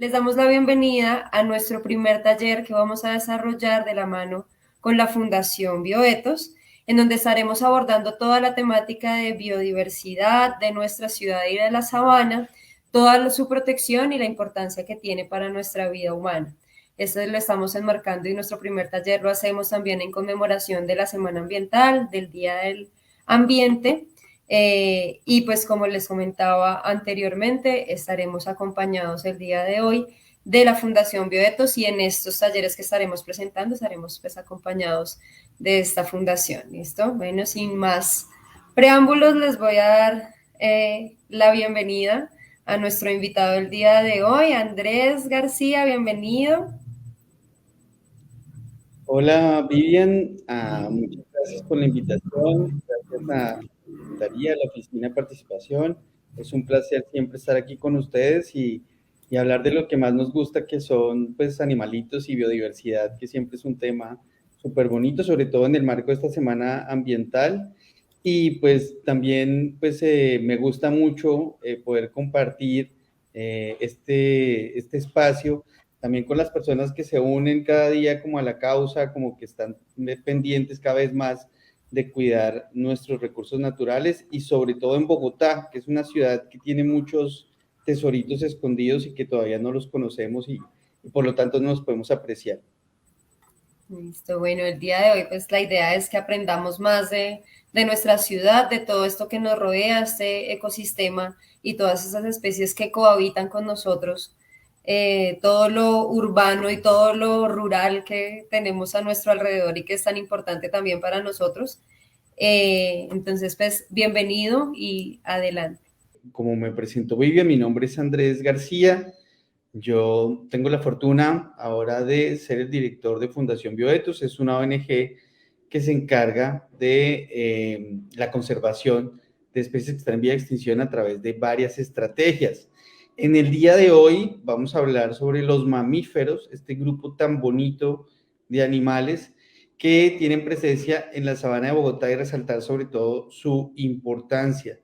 Les damos la bienvenida a nuestro primer taller que vamos a desarrollar de la mano con la Fundación Bioetos, en donde estaremos abordando toda la temática de biodiversidad de nuestra ciudad y de la sabana, toda su protección y la importancia que tiene para nuestra vida humana. Esto lo estamos enmarcando y nuestro primer taller lo hacemos también en conmemoración de la Semana Ambiental, del Día del Ambiente. Y pues como les comentaba anteriormente, estaremos acompañados el día de hoy de la Fundación Bioetos y en estos talleres que estaremos presentando estaremos pues acompañados de esta fundación. ¿Listo? Bueno, sin más preámbulos les voy a dar la bienvenida a nuestro invitado el día de hoy, Andrés García, bienvenido. Hola Vivian, muchas gracias por la invitación, gracias a la Secretaría, a la Oficina de Participación. Es un placer siempre estar aquí con ustedes y hablar de lo que más nos gusta, que son pues animalitos y biodiversidad, que siempre es un tema súper bonito, sobre todo en el marco de esta semana ambiental. Y pues también pues me gusta mucho poder compartir este espacio también con las personas que se unen cada día como a la causa, como que están pendientes cada vez más de cuidar nuestros recursos naturales y sobre todo en Bogotá, que es una ciudad que tiene muchos tesoritos escondidos y que todavía no los conocemos y por lo tanto no los podemos apreciar. Listo, bueno, el día de hoy pues la idea es que aprendamos más de nuestra ciudad, de todo esto que nos rodea, este ecosistema y todas esas especies que cohabitan con nosotros, todo lo urbano y todo lo rural que tenemos a nuestro alrededor y que es tan importante también para nosotros. Entonces, pues bienvenido y adelante. Como me presento Vivian, mi nombre es Andrés García. Yo tengo la fortuna ahora de ser el director de Fundación Bioetos. Es una ONG que se encarga de la conservación de especies que están en vía de extinción a través de varias estrategias. En el día de hoy vamos a hablar sobre los mamíferos, este grupo tan bonito de animales que tienen presencia en la sabana de Bogotá y resaltar sobre todo su importancia.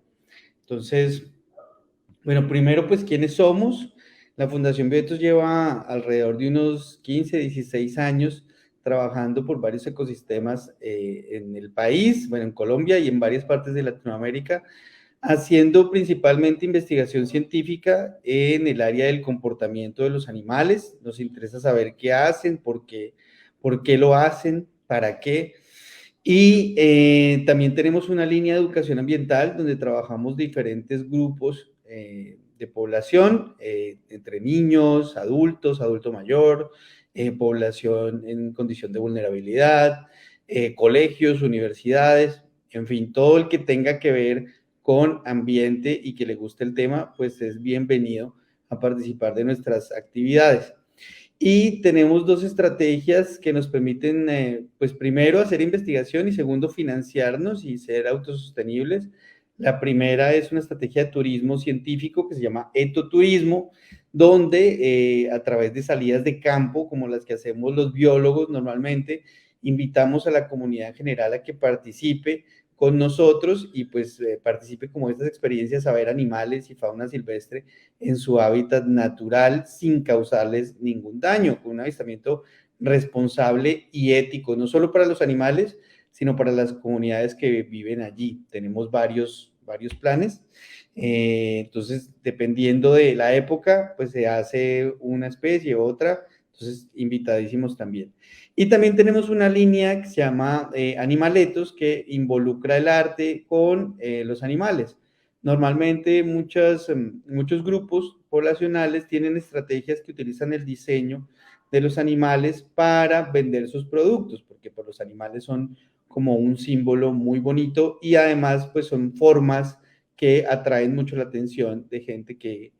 Entonces, bueno, primero, pues, ¿quiénes somos? La Fundación Bioetos lleva alrededor de unos 15, 16 años trabajando por varios ecosistemas en el país, bueno, en Colombia y en varias partes de Latinoamérica, haciendo principalmente investigación científica en el área del comportamiento de los animales. Nos interesa saber qué hacen, por qué lo hacen, para qué. Y también tenemos una línea de educación ambiental donde trabajamos diferentes grupos de población, entre niños, adultos, adulto mayor, población en condición de vulnerabilidad, colegios, universidades, en fin, todo el que tenga que ver con ambiente y que le guste el tema, pues es bienvenido a participar de nuestras actividades. Y tenemos dos estrategias que nos permiten, pues primero, hacer investigación y segundo, financiarnos y ser autosostenibles. La primera es una estrategia de turismo científico que se llama etoturismo, donde a través de salidas de campo, como las que hacemos los biólogos normalmente, invitamos a la comunidad en general a que participe con nosotros y pues participe como estas experiencias a ver animales y fauna silvestre en su hábitat natural sin causarles ningún daño, con un avistamiento responsable y ético, no solo para los animales, sino para las comunidades que viven allí. Tenemos varios planes. Entonces, dependiendo de la época, pues se hace una especie u otra. Entonces, invitadísimos también. Y también tenemos una línea que se llama Animaletos, que involucra el arte con los animales. Normalmente muchos grupos poblacionales tienen estrategias que utilizan el diseño de los animales para vender sus productos, porque pues, los animales son como un símbolo muy bonito y además pues son formas que atraen mucho la atención de gente que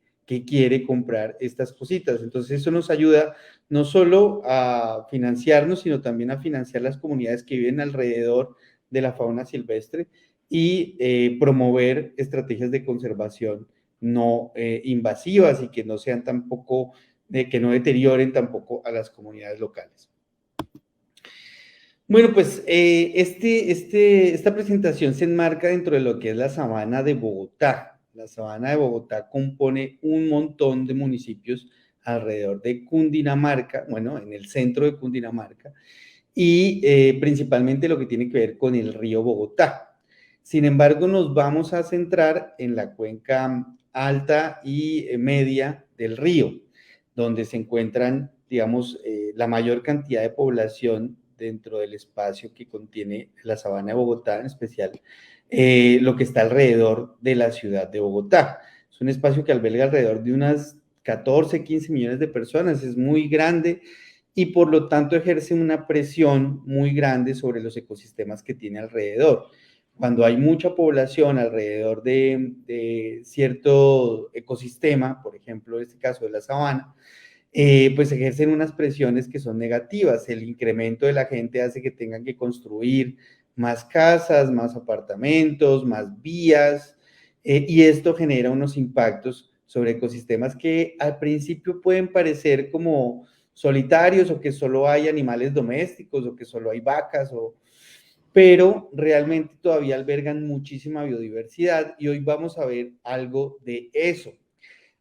quiere comprar estas cositas. Entonces eso nos ayuda no solo a financiarnos, sino también a financiar las comunidades que viven alrededor de la fauna silvestre y promover estrategias de conservación no invasivas y que no sean tampoco, que no deterioren tampoco a las comunidades locales. Bueno, pues esta presentación se enmarca dentro de lo que es la sabana de Bogotá. La sabana de Bogotá compone un montón de municipios alrededor de Cundinamarca, bueno, en el centro de Cundinamarca, y principalmente lo que tiene que ver con el río Bogotá. Sin embargo, nos vamos a centrar en la cuenca alta y media del río, donde se encuentran, digamos, la mayor cantidad de población dentro del espacio que contiene la sabana de Bogotá, en especial lo que está alrededor de la ciudad de Bogotá. Es un espacio que alberga alrededor de unas 14, 15 millones de personas, es muy grande y por lo tanto ejerce una presión muy grande sobre los ecosistemas que tiene alrededor. Cuando hay mucha población alrededor de cierto ecosistema, por ejemplo, en este caso de la sabana, pues ejercen unas presiones que son negativas. El incremento de la gente hace que tengan que construir más casas, más apartamentos, más vías, y esto genera unos impactos sobre ecosistemas que al principio pueden parecer como solitarios o que solo hay animales domésticos o que solo hay vacas, pero realmente todavía albergan muchísima biodiversidad y hoy vamos a ver algo de eso.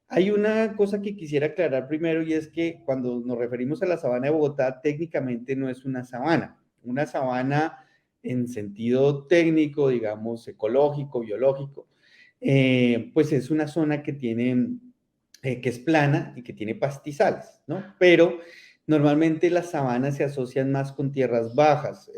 Hay una cosa que quisiera aclarar primero y es que cuando nos referimos a la sabana de Bogotá, técnicamente no es una sabana. Una sabana en sentido técnico, digamos, ecológico, biológico, pues es una zona que tiene, que es plana y que tiene pastizales, ¿no? Pero normalmente las sabanas se asocian más con tierras bajas.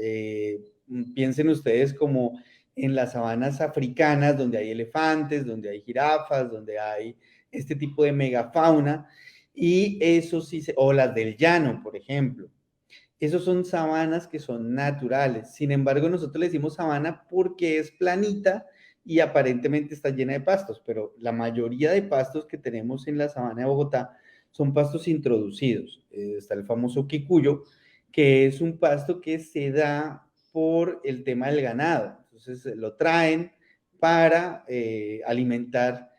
Piensen ustedes como en las sabanas africanas, donde hay elefantes, donde hay jirafas, donde hay este tipo de megafauna, y eso sí, o las del llano, por ejemplo. Esos son sabanas que son naturales. Sin embargo, nosotros le decimos sabana porque es planita y aparentemente está llena de pastos, pero la mayoría de pastos que tenemos en la sabana de Bogotá son pastos introducidos. Está el famoso quicuyo, que es un pasto que se da por el tema del ganado. Entonces lo traen para alimentar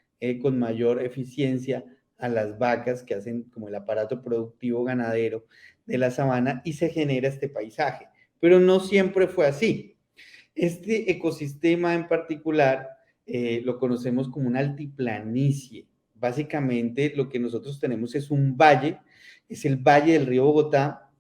con mayor eficiencia a las vacas que hacen como el aparato productivo ganadero de la sabana y se genera este paisaje. Pero no siempre fue así. Este ecosistema en particular lo conocemos como una altiplanicie. Básicamente lo que nosotros tenemos es un valle, es el valle del río Bogotá.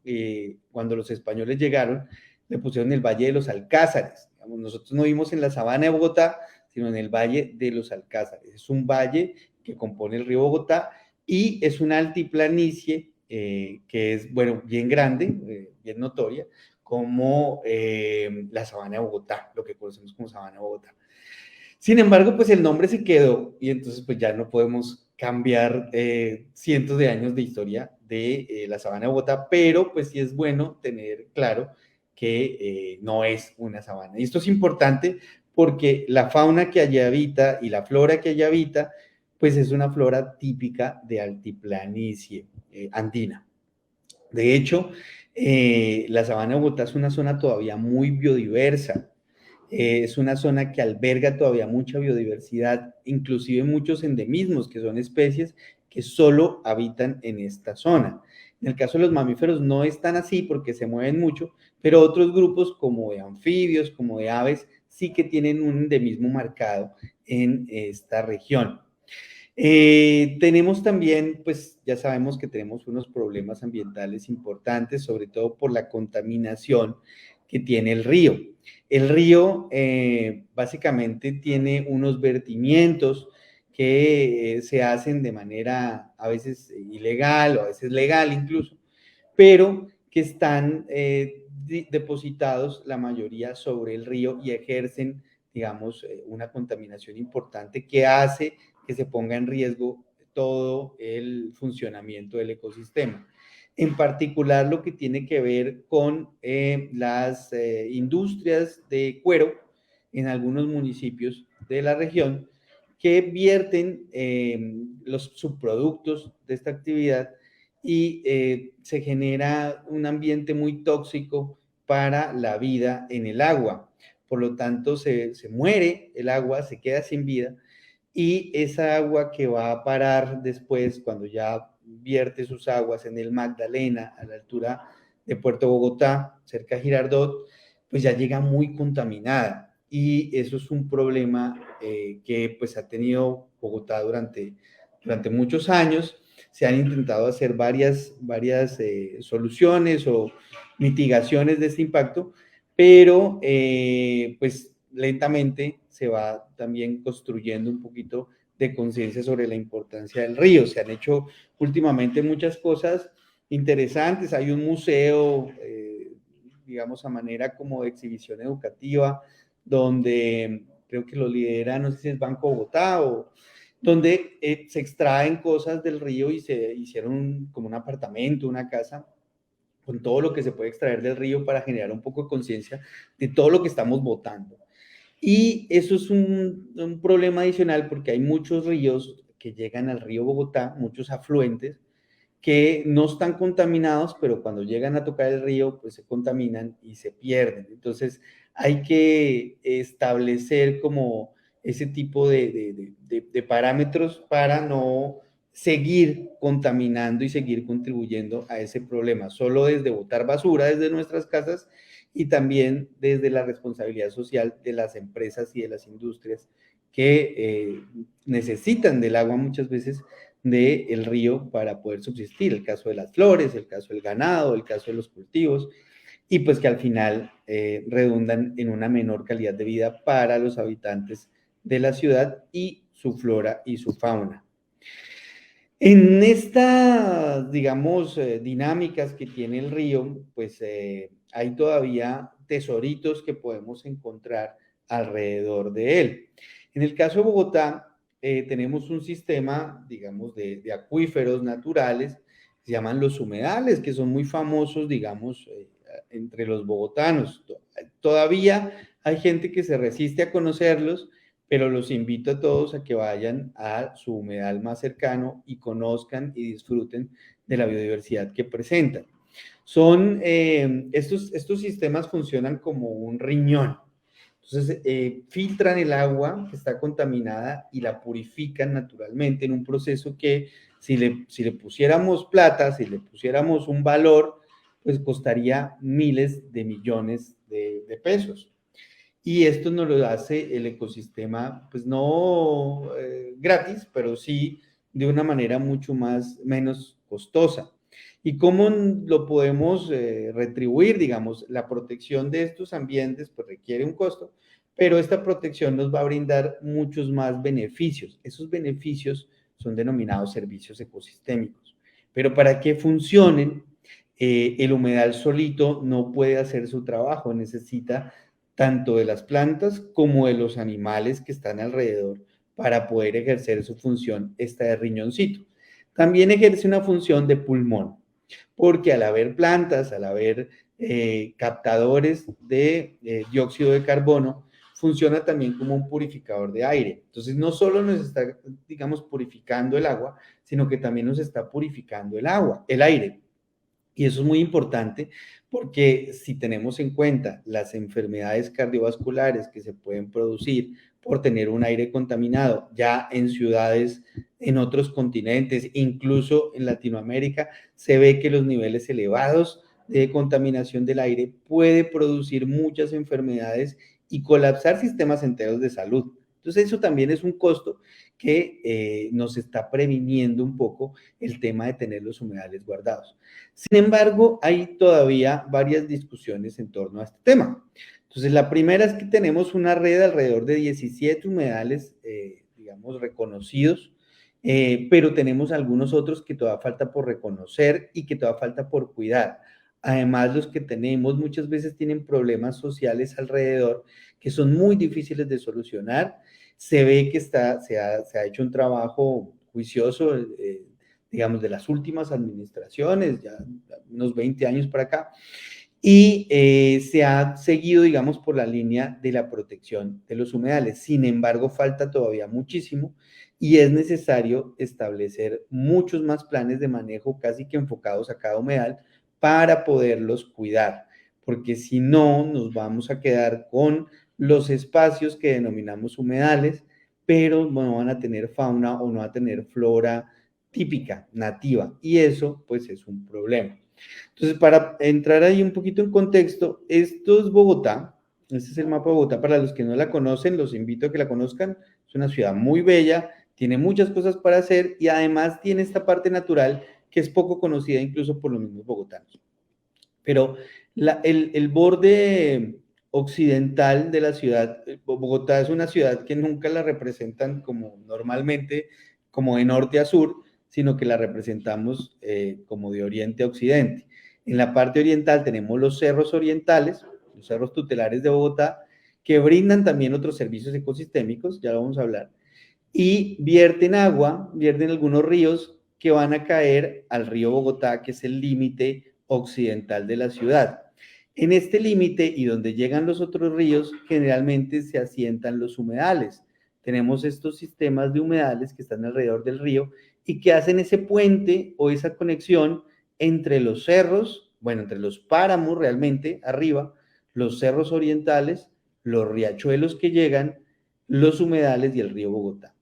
Cuando los españoles llegaron, le pusieron el Valle de los Alcázares. Nosotros no vivimos en la sabana de Bogotá, sino en el Valle de los Alcázares. Es un valle que compone el río Bogotá y es una altiplanicie que es, bueno, bien grande, bien notoria, como la sabana de Bogotá, lo que conocemos como sabana de Bogotá. Sin embargo, pues el nombre se quedó y entonces pues ya no podemos cambiar cientos de años de historia de la sabana de Bogotá, pero pues sí es bueno tener claro que no es una sabana. Y esto es importante porque la fauna que allí habita y la flora que allí habita, pues es una flora típica de altiplanicie andina. De hecho, la sabana de Bogotá es una zona todavía muy biodiversa. Es una zona que alberga todavía mucha biodiversidad, inclusive muchos endemismos, que son especies que solo habitan en esta zona. En el caso de los mamíferos no es tan así porque se mueven mucho, pero otros grupos como de anfibios, como de aves, sí que tienen un endemismo marcado en esta región. Tenemos también, pues ya sabemos que tenemos unos problemas ambientales importantes, sobre todo por la contaminación que tiene el río. El río básicamente tiene unos vertimientos que se hacen de manera a veces ilegal o a veces legal incluso, pero que están depositados la mayoría sobre el río y ejercen, digamos, una contaminación importante que hace que se ponga en riesgo todo el funcionamiento del ecosistema. En particular lo que tiene que ver con las industrias de cuero en algunos municipios de la región que vierten los subproductos de esta actividad y se genera un ambiente muy tóxico para la vida en el agua. Por lo tanto, se muere el agua, se queda sin vida y esa agua que va a parar después, cuando ya vierte sus aguas en el Magdalena, a la altura de Puerto Bogotá, cerca de Girardot, pues ya llega muy contaminada. Y eso es un problema que pues ha tenido Bogotá durante muchos años Se han intentado hacer varias soluciones o mitigaciones de este impacto, pero pues lentamente se va también construyendo un poquito de conciencia sobre la importancia del río. Se han hecho últimamente muchas cosas interesantes. Hay un museo, digamos, a manera como de exhibición educativa, donde creo que lo lidera, no sé si es Banco Bogotá o donde se extraen cosas del río y se hicieron como un apartamento, una casa, con todo lo que se puede extraer del río para generar un poco de conciencia de todo lo que estamos botando. Y eso es un problema adicional porque hay muchos ríos que llegan al río Bogotá, muchos afluentes, que no están contaminados, pero cuando llegan a tocar el río, pues se contaminan y se pierden. Entonces, hay que establecer como ese tipo de parámetros para no seguir contaminando y seguir contribuyendo a ese problema, solo desde botar basura desde nuestras casas y también desde la responsabilidad social de las empresas y de las industrias que necesitan del agua muchas veces del río para poder subsistir, el caso de las flores, el caso del ganado, el caso de los cultivos, y pues que al final redundan en una menor calidad de vida para los habitantes de la ciudad y su flora y su fauna. En estas, digamos, dinámicas que tiene el río, pues hay todavía tesoritos que podemos encontrar alrededor de él. En el caso de Bogotá, tenemos un sistema, digamos, de acuíferos naturales, se llaman los humedales, que son muy famosos, digamos, entre los bogotanos. Todavía hay gente que se resiste a conocerlos, pero los invito a todos a que vayan a su humedal más cercano y conozcan y disfruten de la biodiversidad que presentan. Son, estos sistemas funcionan como un riñón. Entonces, filtran el agua que está contaminada y la purifican naturalmente en un proceso que si le pusiéramos plata, si le pusiéramos un valor, pues costaría miles de millones de pesos. Y esto nos lo hace el ecosistema, pues no gratis, pero sí de una manera mucho menos costosa. ¿Y cómo lo podemos retribuir? Digamos, la protección de estos ambientes pues requiere un costo, pero esta protección nos va a brindar muchos más beneficios. Esos beneficios son denominados servicios ecosistémicos. Pero para que funcionen, el humedal solito no puede hacer su trabajo, necesita tanto de las plantas como de los animales que están alrededor para poder ejercer su función, esta de riñoncito. También ejerce una función de pulmón, porque al haber plantas, al haber captadores de dióxido de carbono, funciona también como un purificador de aire. Entonces, no solo nos está, digamos, purificando el agua, sino que también nos está purificando el aire. Y eso es muy importante porque si tenemos en cuenta las enfermedades cardiovasculares que se pueden producir por tener un aire contaminado, ya en ciudades, en otros continentes, incluso en Latinoamérica, se ve que los niveles elevados de contaminación del aire puede producir muchas enfermedades y colapsar sistemas enteros de salud. Entonces eso también es un costo que nos está previniendo un poco el tema de tener los humedales guardados. Sin embargo, hay todavía varias discusiones en torno a este tema. Entonces, la primera es que tenemos una red de alrededor de 17 humedales, digamos, reconocidos, pero tenemos algunos otros que todavía falta por reconocer y que todavía falta por cuidar. Además, los que tenemos muchas veces tienen problemas sociales alrededor que son muy difíciles de solucionar. Se ve que se ha hecho un trabajo juicioso, digamos, de las últimas administraciones, ya unos 20 años para acá, y se ha seguido, digamos, por la línea de la protección de los humedales. Sin embargo, falta todavía muchísimo y es necesario establecer muchos más planes de manejo casi que enfocados a cada humedal para poderlos cuidar, porque si no, nos vamos a quedar con los espacios que denominamos humedales, pero no van a tener fauna o no van a tener flora típica, nativa, y eso pues es un problema. Entonces, para entrar ahí un poquito en contexto, esto es Bogotá, este es el mapa de Bogotá, para los que no la conocen, los invito a que la conozcan, es una ciudad muy bella, tiene muchas cosas para hacer y además tiene esta parte natural que es poco conocida incluso por los mismos bogotanos. Pero el borde occidental de la ciudad, Bogotá es una ciudad que nunca la representan como normalmente, como de norte a sur, sino que la representamos como de oriente a occidente. En la parte oriental tenemos los cerros orientales, los cerros tutelares de Bogotá, que brindan también otros servicios ecosistémicos, ya lo vamos a hablar, y vierten agua, vierten algunos ríos que van a caer al río Bogotá, que es el límite occidental de la ciudad. En este límite y donde llegan los otros ríos, generalmente se asientan los humedales. Tenemos estos sistemas de humedales que están alrededor del río y que hacen ese puente o esa conexión entre los cerros, bueno, entre los páramos realmente, arriba, los cerros orientales, los riachuelos que llegan, los humedales y el río Bogotá.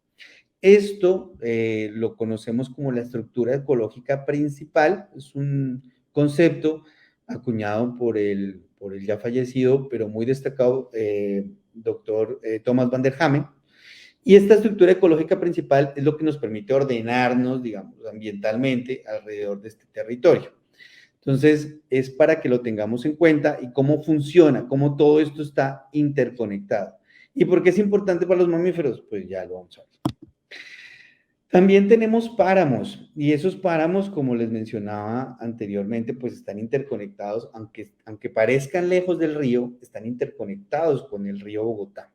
Esto lo conocemos como la estructura ecológica principal, es un concepto acuñado por el ya fallecido, pero muy destacado doctor Thomas van der Hamen. Y esta estructura ecológica principal es lo que nos permite ordenarnos, digamos, ambientalmente alrededor de este territorio. Entonces, es para que lo tengamos en cuenta y cómo funciona, cómo todo esto está interconectado. ¿Y por qué es importante para los mamíferos? Pues ya lo vamos a ver. También tenemos páramos y esos páramos, como les mencionaba anteriormente, pues están interconectados, aunque parezcan lejos del río, están interconectados con el río Bogotá.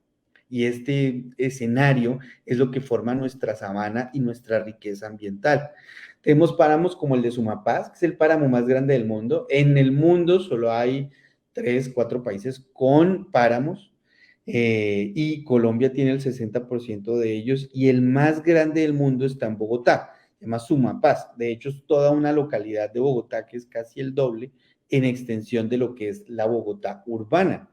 Y este escenario es lo que forma nuestra sabana y nuestra riqueza ambiental. Tenemos páramos como el de Sumapaz, que es el páramo más grande del mundo. En el mundo solo hay 3, 4 países con páramos. Y Colombia tiene el 60% de ellos y el más grande del mundo está en Bogotá, se llama Sumapaz. De hecho, es toda una localidad de Bogotá que es casi el doble en extensión de lo que es la Bogotá urbana.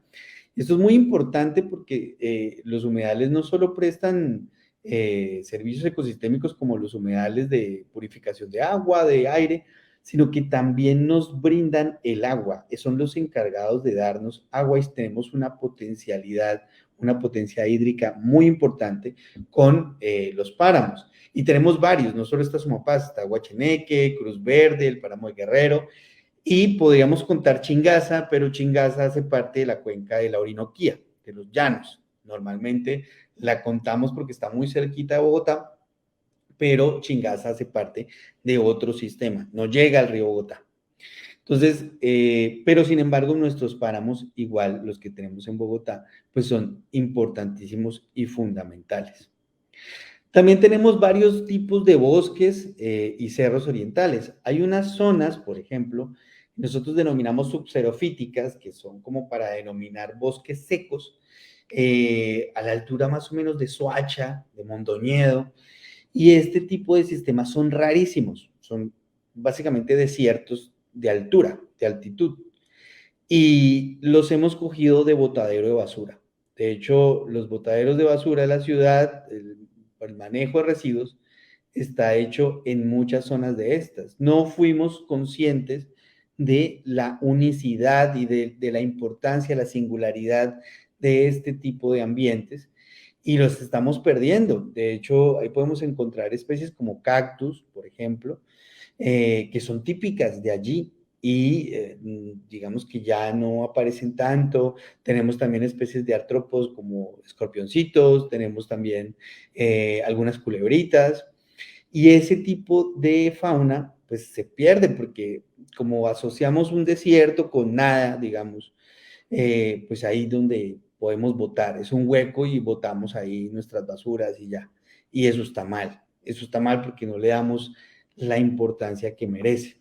Esto es muy importante porque los humedales no solo prestan servicios ecosistémicos como los humedales de purificación de agua, de aire, sino que también nos brindan el agua, son los encargados de darnos agua y tenemos una potencialidad, una potencia hídrica muy importante con los páramos. Y tenemos varios, no solo está Sumapaz, está Guacheneque, Cruz Verde, el páramo de Guerrero, y podríamos contar Chingaza, pero Chingaza hace parte de la cuenca de la Orinoquía, de los llanos. Normalmente la contamos porque está muy cerquita de Bogotá, pero Chingaza hace parte de otro sistema, no llega al río Bogotá. Entonces, pero sin embargo, nuestros páramos, igual los que tenemos en Bogotá, pues son importantísimos y fundamentales. También tenemos varios tipos de bosques y cerros orientales. Hay unas zonas, por ejemplo, nosotros denominamos subxerofíticas, que son como para denominar bosques secos, a la altura más o menos de Soacha, de Mondoñedo, y este tipo de sistemas son rarísimos, son básicamente desiertos de altura, de altitud, y los hemos cogido de botadero de basura. De hecho, los botaderos de basura de la ciudad, el manejo de residuos, está hecho en muchas zonas de estas. No fuimos conscientes de la unicidad y de la importancia, la singularidad de este tipo de ambientes y los estamos perdiendo. De hecho, ahí podemos encontrar especies como cactus, por ejemplo, que son típicas de allí y digamos que ya no aparecen tanto. Tenemos también especies de artrópodos como escorpioncitos, tenemos también algunas culebritas y ese tipo de fauna pues se pierde porque como asociamos un desierto con nada, digamos, pues ahí donde podemos botar, es un hueco y botamos ahí nuestras basuras y ya. Y eso está mal porque no le damos la importancia que merece.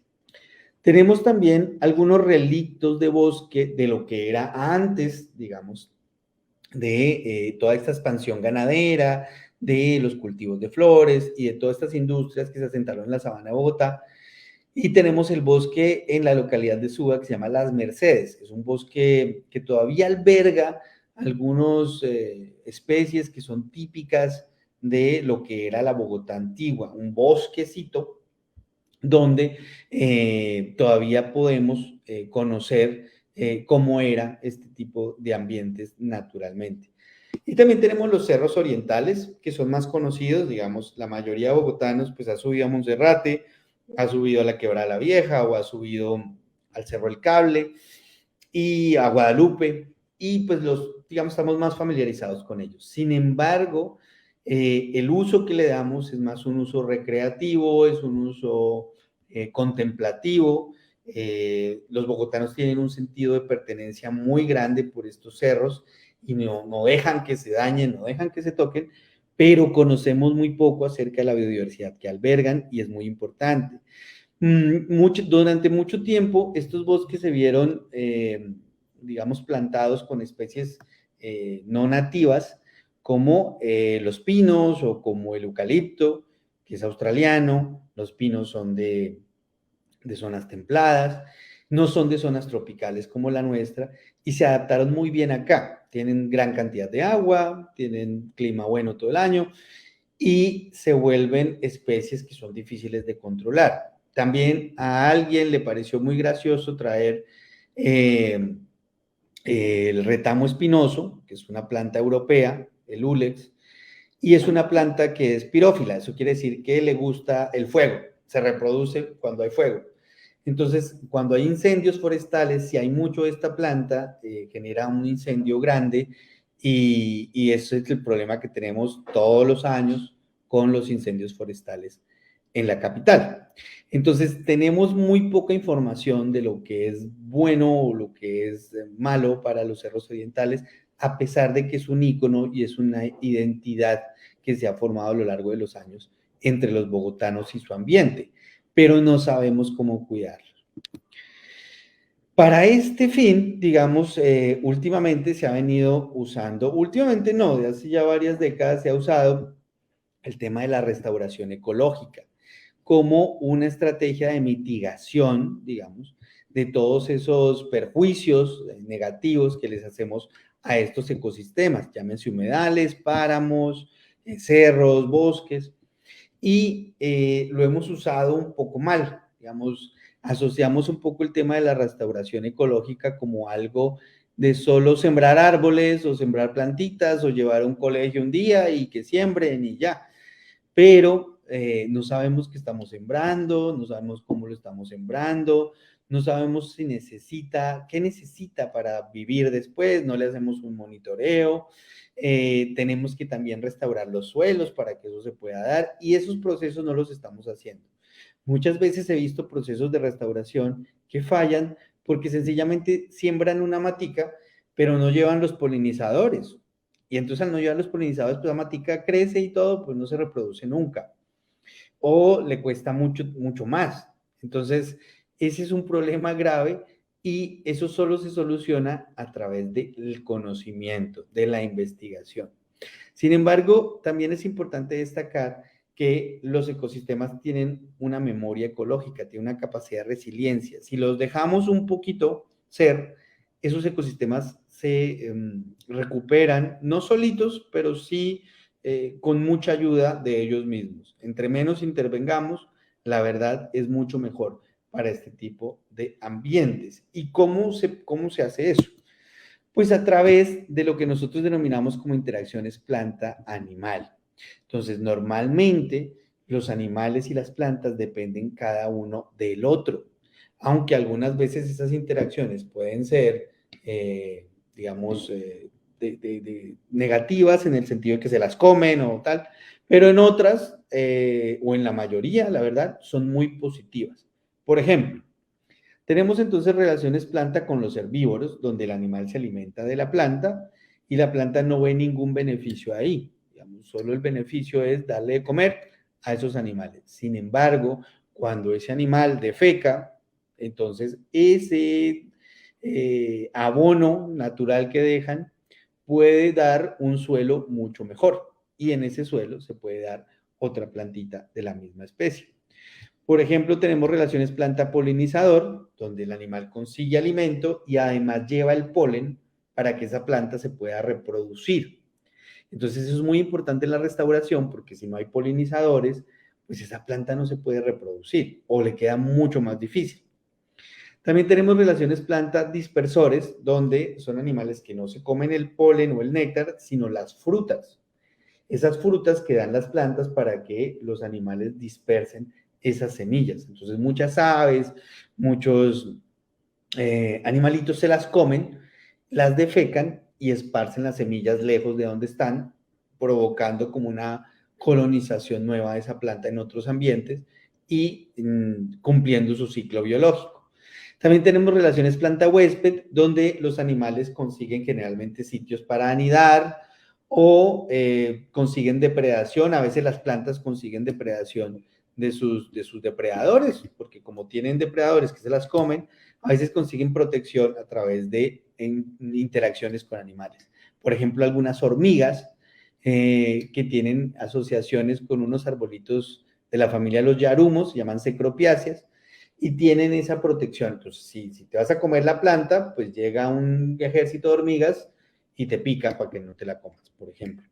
Tenemos también algunos relictos de bosque de lo que era antes, digamos, de toda esta expansión ganadera, de los cultivos de flores y de todas estas industrias que se asentaron en la sabana de Bogotá. Y tenemos el bosque en la localidad de Suba que se llama Las Mercedes. Es un bosque que todavía alberga algunas especies que son típicas de lo que era la Bogotá antigua, un bosquecito donde todavía podemos conocer cómo era este tipo de ambientes naturalmente. Y también tenemos los cerros orientales, que son más conocidos, digamos, la mayoría de bogotanos pues ha subido a Monserrate, ha subido a la Quebrada la Vieja o ha subido al Cerro El Cable y a Guadalupe, y pues digamos, estamos más familiarizados con ellos. Sin embargo, el uso que le damos es más un uso recreativo, es un uso contemplativo. Los bogotanos tienen un sentido de pertenencia muy grande por estos cerros y no dejan que se dañen, no dejan que se toquen, pero conocemos muy poco acerca de la biodiversidad que albergan y es muy importante. Durante mucho tiempo estos bosques se vieron, digamos, plantados con especies no nativas como los pinos o como el eucalipto, que es australiano. Los pinos son de zonas templadas, no son de zonas tropicales como la nuestra y se adaptaron muy bien acá. Tienen gran cantidad de agua, tienen clima bueno todo el año y se vuelven especies que son difíciles de controlar. También a alguien le pareció muy gracioso traer el retamo espinoso, que es una planta europea, el Ulex, y es una planta que es pirófila, eso quiere decir que le gusta el fuego, se reproduce cuando hay fuego. Entonces, cuando hay incendios forestales, si hay mucho de esta planta, genera un incendio grande y ese es el problema que tenemos todos los años con los incendios forestales en la capital. Entonces, tenemos muy poca información de lo que es bueno o lo que es malo para los cerros orientales, a pesar de que es un ícono y es una identidad que se ha formado a lo largo de los años entre los bogotanos y su ambiente, pero no sabemos cómo cuidarlo. Para este fin, digamos, últimamente se ha venido usando, últimamente no, de hace ya varias décadas se ha usado el tema de la restauración ecológica como una estrategia de mitigación, digamos, de todos esos perjuicios negativos que les hacemos a estos ecosistemas, llámense humedales, páramos, cerros, bosques, y lo hemos usado un poco mal, digamos, asociamos un poco el tema de la restauración ecológica como algo de solo sembrar árboles o sembrar plantitas o llevar a un colegio un día y que siembren y ya, pero no sabemos qué estamos sembrando, no sabemos cómo lo estamos sembrando, no sabemos si necesita, qué necesita para vivir después, no le hacemos un monitoreo, tenemos que también restaurar los suelos para que eso se pueda dar y esos procesos no los estamos haciendo. Muchas veces he visto procesos de restauración que fallan porque sencillamente siembran una matica, pero no llevan los polinizadores. Y entonces al no llevar los polinizadores, pues la matica crece y todo, pues no se reproduce nunca. O le cuesta mucho, mucho más. Entonces, ese es un problema grave y eso solo se soluciona a través del conocimiento, de la investigación. Sin embargo, también es importante destacar que los ecosistemas tienen una memoria ecológica, tienen una capacidad de resiliencia. Si los dejamos un poquito ser, esos ecosistemas se recuperan, no solitos, pero sí con mucha ayuda de ellos mismos. Entre menos intervengamos, la verdad es mucho mejor para este tipo de ambientes. ¿Y cómo se hace eso? Pues a través de lo que nosotros denominamos como interacciones planta-animal. Entonces, normalmente los animales y las plantas dependen cada uno del otro, aunque algunas veces esas interacciones pueden ser, digamos, negativas en el sentido de que se las comen o tal, pero en otras, o en la mayoría, la verdad, son muy positivas. Por ejemplo, tenemos entonces relaciones planta con los herbívoros, donde el animal se alimenta de la planta y la planta no ve ningún beneficio ahí. Digamos, solo el beneficio es darle de comer a esos animales. Sin embargo, cuando ese animal defeca, entonces ese abono natural que dejan puede dar un suelo mucho mejor y en ese suelo se puede dar otra plantita de la misma especie. Por ejemplo, tenemos relaciones planta-polinizador, donde el animal consigue alimento y además lleva el polen para que esa planta se pueda reproducir. Entonces, eso es muy importante en la restauración porque si no hay polinizadores, pues esa planta no se puede reproducir o le queda mucho más difícil. También tenemos relaciones planta-dispersores, donde son animales que no se comen el polen o el néctar, sino las frutas. Esas frutas que dan las plantas para que los animales dispersen esas semillas. Entonces, muchas aves, muchos animalitos se las comen, las defecan y esparcen las semillas lejos de donde están, provocando como una colonización nueva de esa planta en otros ambientes y cumpliendo su ciclo biológico. También tenemos relaciones planta-huésped, donde los animales consiguen generalmente sitios para anidar o consiguen depredación. A veces las plantas consiguen depredación de sus depredadores, porque como tienen depredadores que se las comen, a veces consiguen protección a través de interacciones con animales. Por ejemplo, algunas hormigas que tienen asociaciones con unos arbolitos de la familia de los yarumos, se llaman cecropiáceas, y tienen esa protección. Entonces, si te vas a comer la planta, pues llega un ejército de hormigas y te pica para que no te la comas, por ejemplo.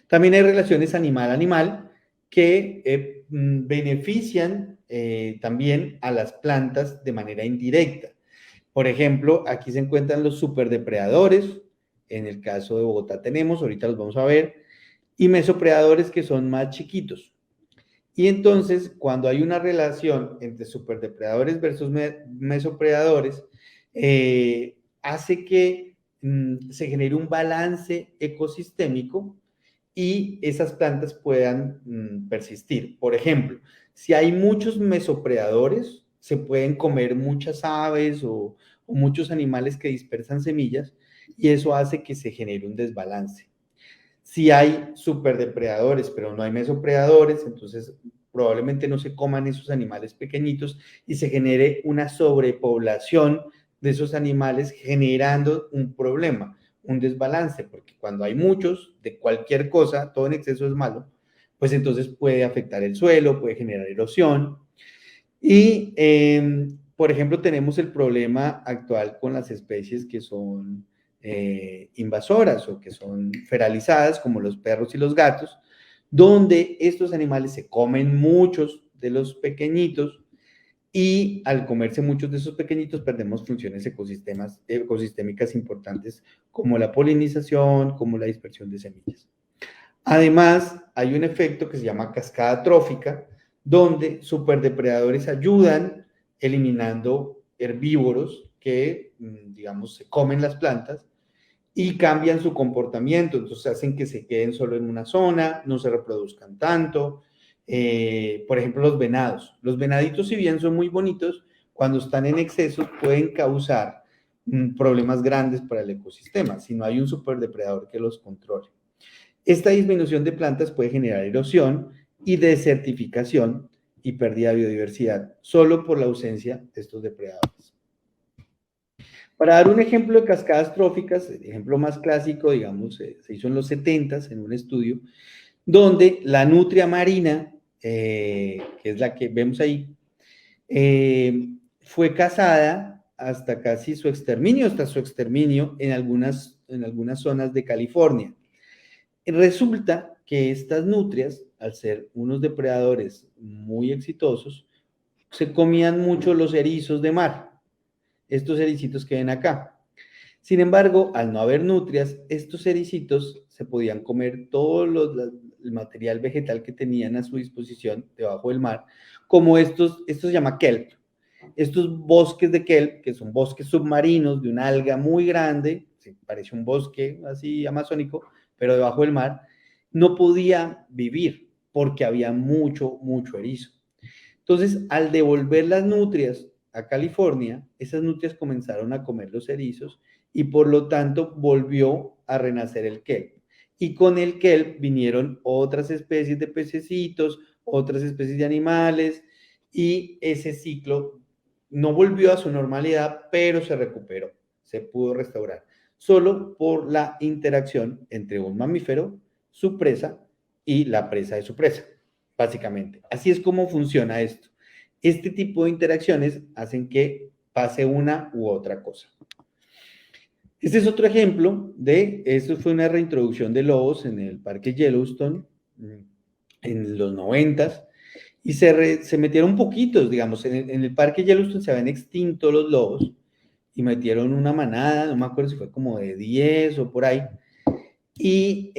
También hay relaciones animal-animal que benefician también a las plantas de manera indirecta. Por ejemplo, aquí se encuentran los superdepredadores, en el caso de Bogotá tenemos, ahorita los vamos a ver, y mesopredadores que son más chiquitos. Y entonces, cuando hay una relación entre superdepredadores versus mesopredadores, hace que se genere un balance ecosistémico y esas plantas puedan persistir. Por ejemplo, si hay muchos mesopredadores, se pueden comer muchas aves o muchos animales que dispersan semillas y eso hace que se genere un desbalance. Si hay superdepredadores, pero no hay mesopredadores, entonces probablemente no se coman esos animales pequeñitos y se genere una sobrepoblación de esos animales generando un problema, un desbalance, porque cuando hay muchos de cualquier cosa, todo en exceso es malo, pues entonces puede afectar el suelo, puede generar erosión. Y, por ejemplo, tenemos el problema actual con las especies que son invasoras o que son feralizadas, como los perros y los gatos, donde estos animales se comen muchos de los pequeñitos y al comerse muchos de esos pequeñitos perdemos funciones ecosistémicas importantes como la polinización, como la dispersión de semillas. Además, hay un efecto que se llama cascada trófica, donde superdepredadores ayudan eliminando herbívoros que, digamos, se comen las plantas y cambian su comportamiento, entonces hacen que se queden solo en una zona, no se reproduzcan tanto. Por ejemplo, los venados. Los venaditos, si bien son muy bonitos, cuando están en exceso pueden causar problemas grandes para el ecosistema, si no hay un superdepredador que los controle. Esta disminución de plantas puede generar erosión y desertificación y pérdida de biodiversidad, solo por la ausencia de estos depredadores. Para dar un ejemplo de cascadas tróficas, el ejemplo más clásico, digamos, se hizo en los 70s en un estudio, donde la nutria marina, que es la que vemos ahí, fue cazada hasta casi su exterminio, en algunas zonas de California. Resulta que estas nutrias, al ser unos depredadores muy exitosos, se comían mucho los erizos de mar, estos ericitos que ven acá. Sin embargo, al no haber nutrias, estos ericitos se podían comer todo el material vegetal que tenían a su disposición debajo del mar, como estos se llama kelp. Estos bosques de kelp, que son bosques submarinos de una alga muy grande, parece un bosque así amazónico, pero debajo del mar, no podía vivir porque había mucho erizo. Entonces, al devolver las nutrias a California, esas nutrias comenzaron a comer los erizos y por lo tanto volvió a renacer el kelp. Y con el kelp vinieron otras especies de pececitos, otras especies de animales y ese ciclo no volvió a su normalidad, pero se recuperó, se pudo restaurar, solo por la interacción entre un mamífero, su presa y la presa de su presa, básicamente. Así es como funciona esto. Este tipo de interacciones hacen que pase una u otra cosa. Este es otro ejemplo esto fue una reintroducción de lobos en el parque Yellowstone en los 90s y se metieron poquitos, digamos, en el parque Yellowstone se habían extinto los lobos y metieron una manada, no me acuerdo si fue como de 10 o por ahí, y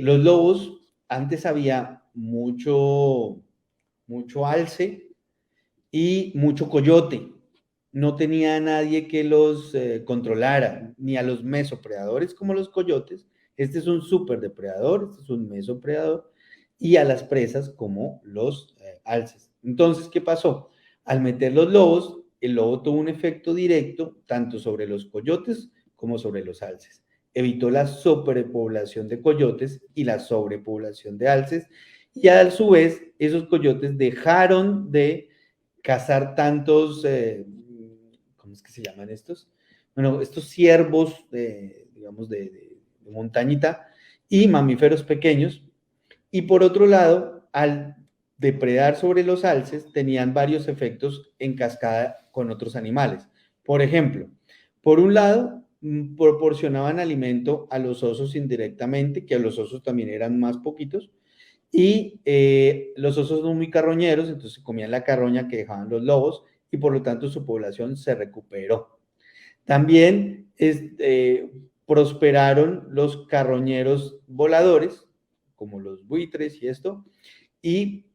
los lobos, antes había mucho alce y mucho coyote. No tenía nadie que los controlara, ni a los mesopredadores como los coyotes. Este es un superdepredador, este es un mesopredador, y a las presas como los alces. Entonces, ¿qué pasó? Al meter los lobos, el lobo tuvo un efecto directo tanto sobre los coyotes como sobre los alces. Evitó la sobrepoblación de coyotes y la sobrepoblación de alces, y a su vez, esos coyotes dejaron de cazar tantos, ¿cómo es que se llaman estos? Bueno, estos ciervos, digamos, de montañita y mamíferos pequeños. Y por otro lado, al depredar sobre los alces, tenían varios efectos en cascada con otros animales. Por ejemplo, por un lado, proporcionaban alimento a los osos indirectamente, que a los osos también eran más poquitos, y los osos son muy carroñeros, entonces comían la carroña que dejaban los lobos y por lo tanto su población se recuperó. También prosperaron los carroñeros voladores, como los buitres y esto, y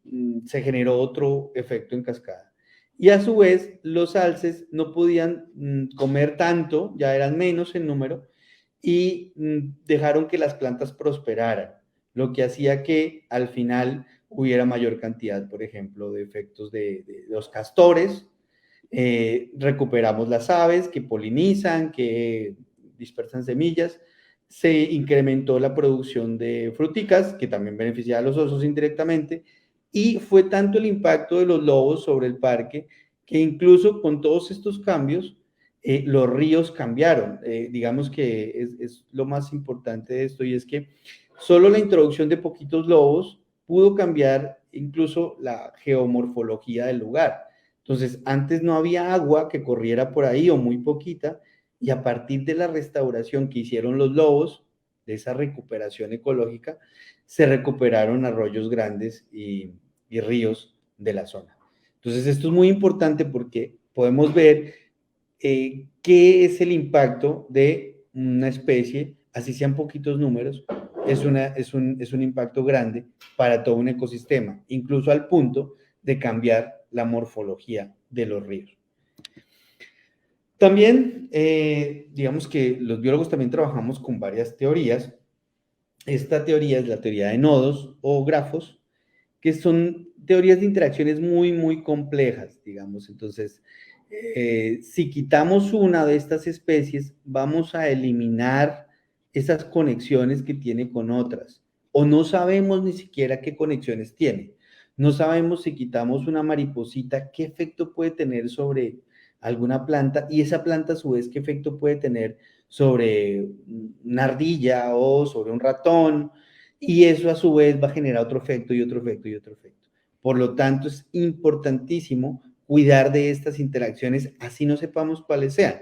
se generó otro efecto en cascada. Y a su vez, los alces no podían comer tanto, ya eran menos en número, y dejaron que las plantas prosperaran, lo que hacía que al final hubiera mayor cantidad, por ejemplo, de efectos de los castores. Recuperamos las aves que polinizan, que dispersan semillas, se incrementó la producción de fruticas, que también beneficiaba a los osos indirectamente, y fue tanto el impacto de los lobos sobre el parque que incluso con todos estos cambios, los ríos cambiaron. Digamos que es lo más importante de esto, y es que solo la introducción de poquitos lobos pudo cambiar incluso la geomorfología del lugar. Entonces, antes no había agua que corriera por ahí o muy poquita, y a partir de la restauración que hicieron los lobos, de esa recuperación ecológica, se recuperaron arroyos grandes y ríos de la zona. Entonces, esto es muy importante porque podemos ver qué es el impacto de una especie, así sean poquitos números, es un impacto grande para todo un ecosistema, incluso al punto de cambiar la morfología de los ríos. También, digamos que los biólogos también trabajamos con varias teorías. Esta teoría es la teoría de nodos o grafos, que son teorías de interacciones muy, muy complejas, digamos. Entonces, si quitamos una de estas especies, vamos a eliminar esas conexiones que tiene con otras, o no sabemos ni siquiera qué conexiones tiene. No sabemos si quitamos una mariposita, qué efecto puede tener sobre alguna planta, y esa planta a su vez qué efecto puede tener sobre una ardilla o sobre un ratón, y eso a su vez va a generar otro efecto y otro efecto y otro efecto. Por lo tanto, es importantísimo cuidar de estas interacciones, así no sepamos cuáles sean,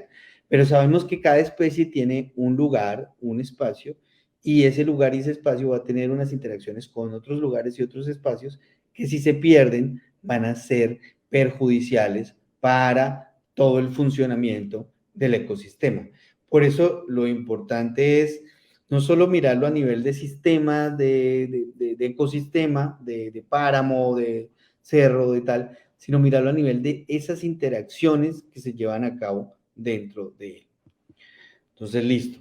pero sabemos que cada especie tiene un lugar, un espacio, y ese lugar y ese espacio va a tener unas interacciones con otros lugares y otros espacios que si se pierden van a ser perjudiciales para todo el funcionamiento del ecosistema. Por eso lo importante es no solo mirarlo a nivel de sistema, de ecosistema, de páramo, de cerro, de tal, sino mirarlo a nivel de esas interacciones que se llevan a cabo dentro de él. Entonces, listo.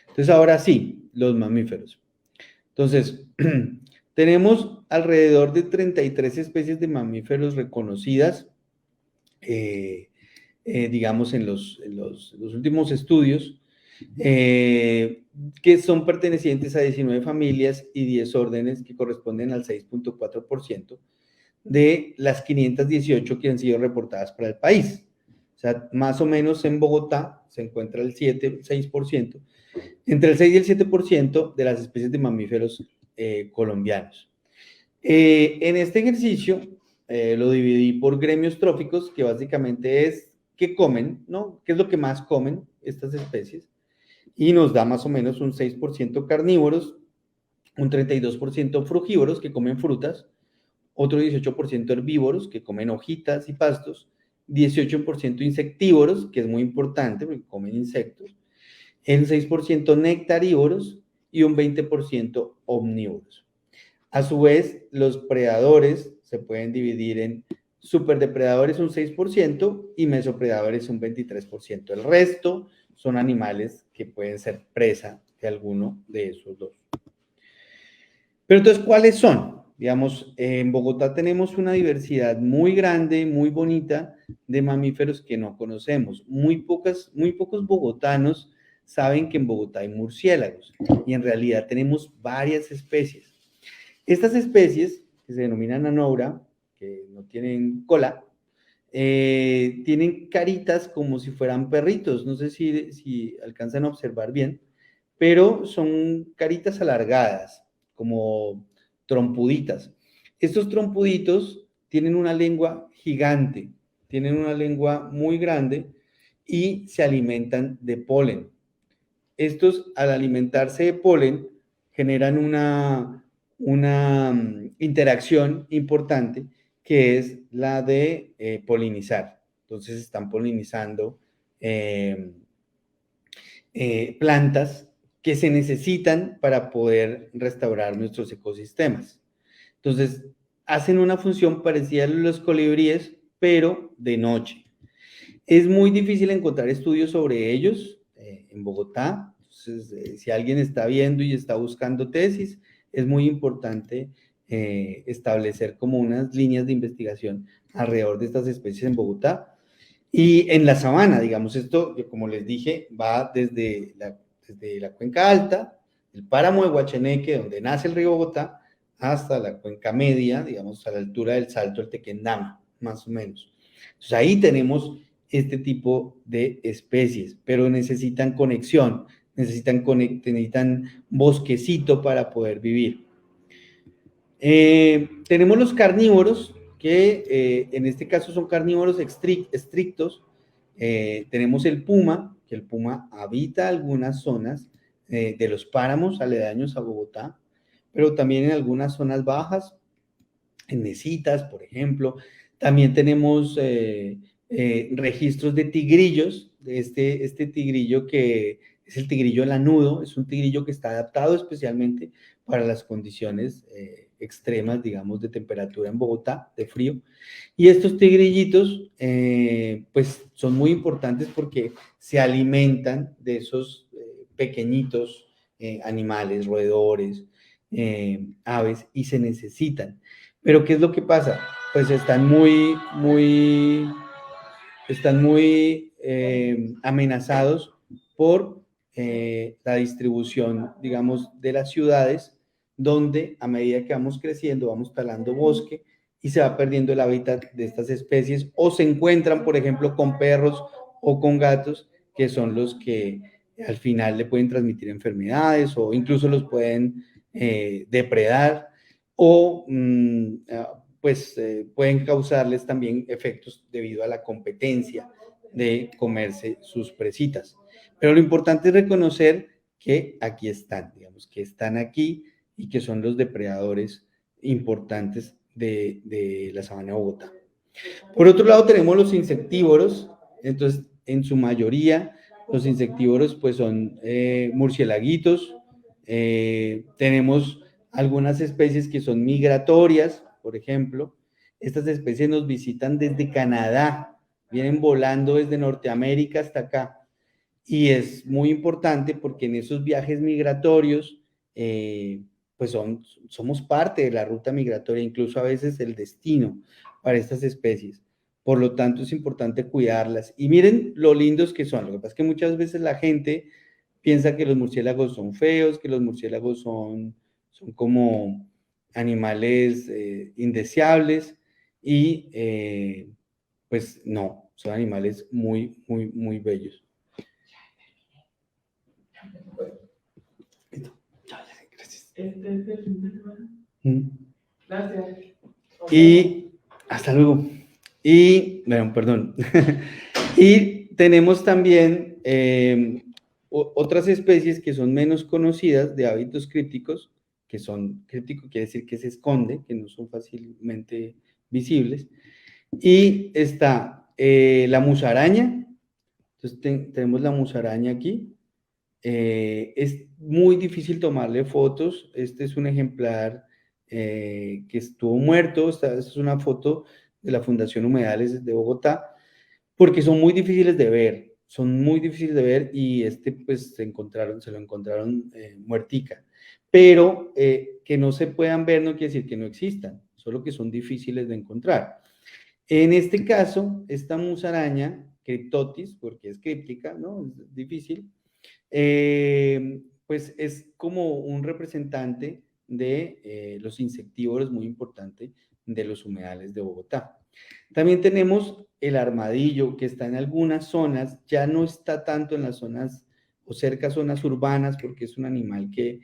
Entonces, ahora sí, los mamíferos. Entonces, tenemos alrededor de 33 especies de mamíferos reconocidas, digamos, en los últimos estudios, que son pertenecientes a 19 familias y 10 órdenes que corresponden al 6.4% de las 518 que han sido reportadas para el país. O sea, más o menos en Bogotá se encuentra el 6%, entre el 6 y el 7% de las especies de mamíferos colombianos. En este ejercicio lo dividí por gremios tróficos, que básicamente es qué comen, ¿no? ¿Qué es lo que más comen estas especies? Y nos da más o menos un 6% carnívoros, un 32% frugívoros que comen frutas, otro 18% herbívoros, que comen hojitas y pastos, 18% insectívoros, que es muy importante porque comen insectos, el 6% nectarívoros y un 20% omnívoros. A su vez, los predadores se pueden dividir en superdepredadores un 6% y mesopredadores un 23%. El resto son animales que pueden ser presa de alguno de esos dos. Pero entonces, ¿cuáles son? Digamos, en Bogotá tenemos una diversidad muy grande, muy bonita de mamíferos que no conocemos. Muy pocos bogotanos saben que en Bogotá hay murciélagos y en realidad tenemos varias especies. Estas especies, que se denominan anobra, que no tienen cola, tienen caritas como si fueran perritos. No sé si alcanzan a observar bien, pero son caritas alargadas, como trompuditas. Estos trompuditos tienen una lengua gigante, tienen una lengua muy grande y se alimentan de polen. Estos, al alimentarse de polen, generan una interacción importante que es la de polinizar. Entonces están polinizando plantas que se necesitan para poder restaurar nuestros ecosistemas. Entonces, hacen una función parecida a los colibríes, pero de noche. Es muy difícil encontrar estudios sobre ellos en Bogotá. Entonces, si alguien está viendo y está buscando tesis, es muy importante establecer como unas líneas de investigación alrededor de estas especies en Bogotá. Y en la sabana, digamos, esto, como les dije, va desde la cuenca alta, el páramo de Guacheneque, donde nace el río Bogotá, hasta la cuenca media, digamos, a la altura del Salto del Tequendama, más o menos. Entonces ahí tenemos este tipo de especies, pero necesitan conexión, necesitan bosquecito para poder vivir. Tenemos los carnívoros, que en este caso son carnívoros estrictos. Tenemos el puma, que el puma habita algunas zonas de los páramos aledaños a Bogotá, pero también en algunas zonas bajas, en mesitas, por ejemplo. También tenemos registros de tigrillos, este tigrillo que es el tigrillo lanudo, es un tigrillo que está adaptado especialmente para las condiciones extremas, digamos, de temperatura en Bogotá, de frío. Y estos tigrillitos, pues, son muy importantes porque se alimentan de esos pequeñitos animales, roedores, aves, y se necesitan. Pero, ¿qué es lo que pasa? Pues están muy amenazados por la distribución, digamos, de las ciudades, donde a medida que vamos creciendo, vamos talando bosque y se va perdiendo el hábitat de estas especies, o se encuentran, por ejemplo, con perros o con gatos, que son los que al final le pueden transmitir enfermedades o incluso los pueden depredar, o pueden causarles también efectos debido a la competencia de comerse sus presitas. Pero lo importante es reconocer que aquí están, digamos, que están aquí y que son los depredadores importantes de la sabana de Bogotá. Por otro lado, tenemos los insectívoros. Entonces, en su mayoría, los insectívoros pues son murciélaguitos. Tenemos algunas especies que son migratorias, por ejemplo. Estas especies nos visitan desde Canadá, vienen volando desde Norteamérica hasta acá. Y es muy importante porque en esos viajes migratorios, pues somos parte de la ruta migratoria, incluso a veces el destino para estas especies. Por lo tanto, es importante cuidarlas. Y miren lo lindos que son. Lo que pasa es que muchas veces la gente piensa que los murciélagos son feos, que los murciélagos son como animales indeseables, y pues no, son animales muy, muy, muy bellos. Gracias. Y hasta luego. Y, bueno, perdón. Y tenemos también otras especies que son menos conocidas, de hábitos crípticos, que son crípticos, quiere decir que se esconde, que no son fácilmente visibles. Y está la musaraña. Entonces tenemos la musaraña aquí. Es muy difícil tomarle fotos. Este es un ejemplar que estuvo muerto. Esta es una foto de la Fundación Humedales de Bogotá, porque son muy difíciles de ver. Son muy difíciles de ver y pues se lo encontraron muertica. Pero que no se puedan ver no quiere decir que no existan, solo que son difíciles de encontrar. En este caso, esta musaraña, Cryptotis, porque es críptica, ¿no? Es difícil, pues es como un representante de los insectívoros muy importante de los humedales de Bogotá. También tenemos el armadillo, que está en algunas zonas, ya no está tanto en las zonas o cerca a zonas urbanas, porque es un animal que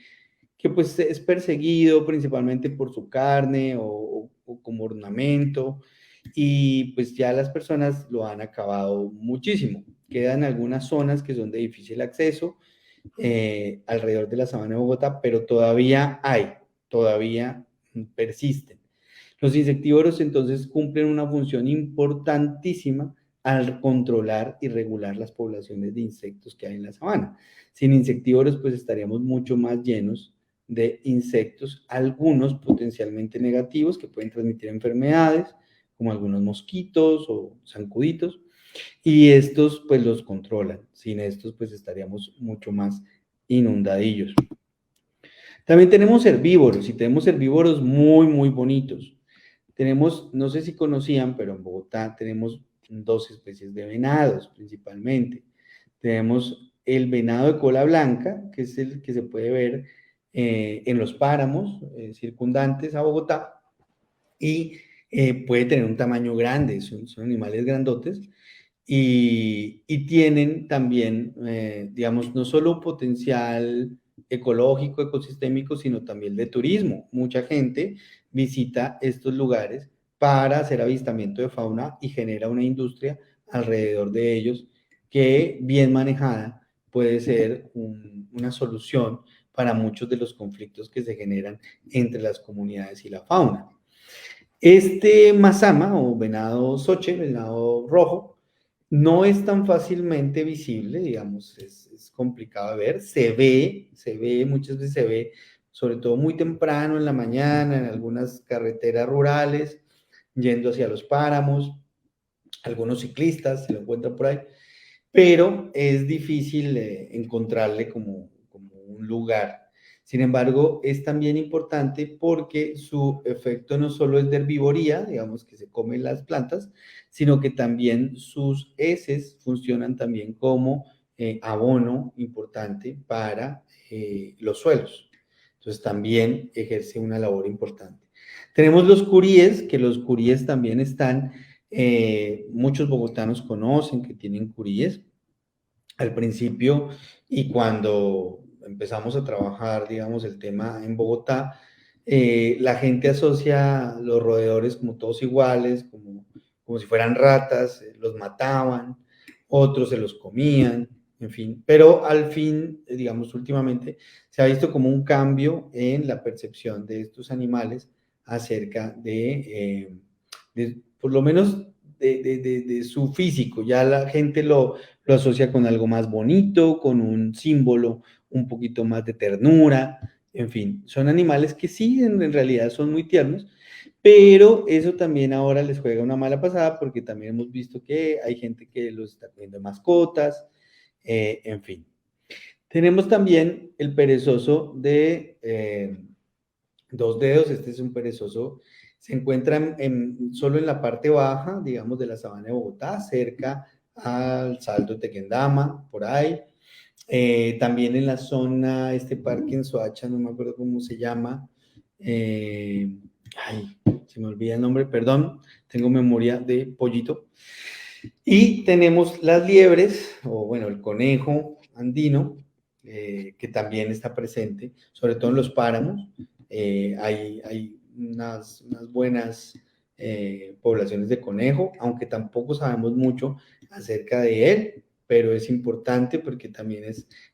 pues es perseguido principalmente por su carne o como ornamento, y pues ya las personas lo han acabado muchísimo. Quedan algunas zonas que son de difícil acceso alrededor de la sabana de Bogotá, pero todavía persisten. Los insectívoros entonces cumplen una función importantísima al controlar y regular las poblaciones de insectos que hay en la sabana. Sin insectívoros pues estaríamos mucho más llenos de insectos, algunos potencialmente negativos que pueden transmitir enfermedades, como algunos mosquitos o zancuditos, y estos pues los controlan. Sin estos pues estaríamos mucho más inundadillos. También tenemos herbívoros y tenemos herbívoros muy, muy bonitos. Tenemos, no sé si conocían, pero en Bogotá tenemos dos especies de venados principalmente. Tenemos el venado de cola blanca, que es el que se puede ver en los páramos circundantes a Bogotá y puede tener un tamaño grande, son animales grandotes y tienen también, digamos, no solo un potencial ecológico, ecosistémico, sino también de turismo. Mucha gente visita estos lugares para hacer avistamiento de fauna y genera una industria alrededor de ellos que, bien manejada, puede ser una solución para muchos de los conflictos que se generan entre las comunidades y la fauna. Este mazama o venado soche, venado rojo, no es tan fácilmente visible, digamos, es complicado de ver, muchas veces se ve, sobre todo muy temprano en la mañana, en algunas carreteras rurales, yendo hacia los páramos, algunos ciclistas se lo encuentran por ahí, pero es difícil encontrarle como un lugar. Sin embargo, es también importante porque su efecto no solo es de herbivoría, digamos que se comen las plantas, sino que también sus heces funcionan también como abono importante para los suelos. Entonces también ejerce una labor importante. Tenemos los curíes, que los curíes también están, muchos bogotanos conocen que tienen curíes al principio, y cuando empezamos a trabajar, digamos, el tema en Bogotá, la gente asocia los roedores como todos iguales, como si fueran ratas, los mataban, otros se los comían, en fin, pero al fin, digamos, últimamente se ha visto como un cambio en la percepción de estos animales acerca por lo menos, de su físico. Ya la gente lo asocia con algo más bonito, con un símbolo un poquito más de ternura, en fin, son animales que sí, en realidad son muy tiernos, pero eso también ahora les juega una mala pasada porque también hemos visto que hay gente que los está cogiendo de mascotas, en fin. Tenemos también el perezoso de dos dedos. Este es un perezoso, se encuentra solo en la parte baja, digamos, de la sabana de Bogotá, cerca al Salto de Tequendama, por ahí. También en la zona, este parque en Soacha, no me acuerdo cómo se llama. Ay, se me olvida el nombre, perdón, tengo memoria de pollito. Y tenemos las liebres, o bueno, el conejo andino, que también está presente, sobre todo en los páramos. Hay unas buenas poblaciones de conejo, aunque tampoco sabemos mucho acerca de él, pero es importante porque también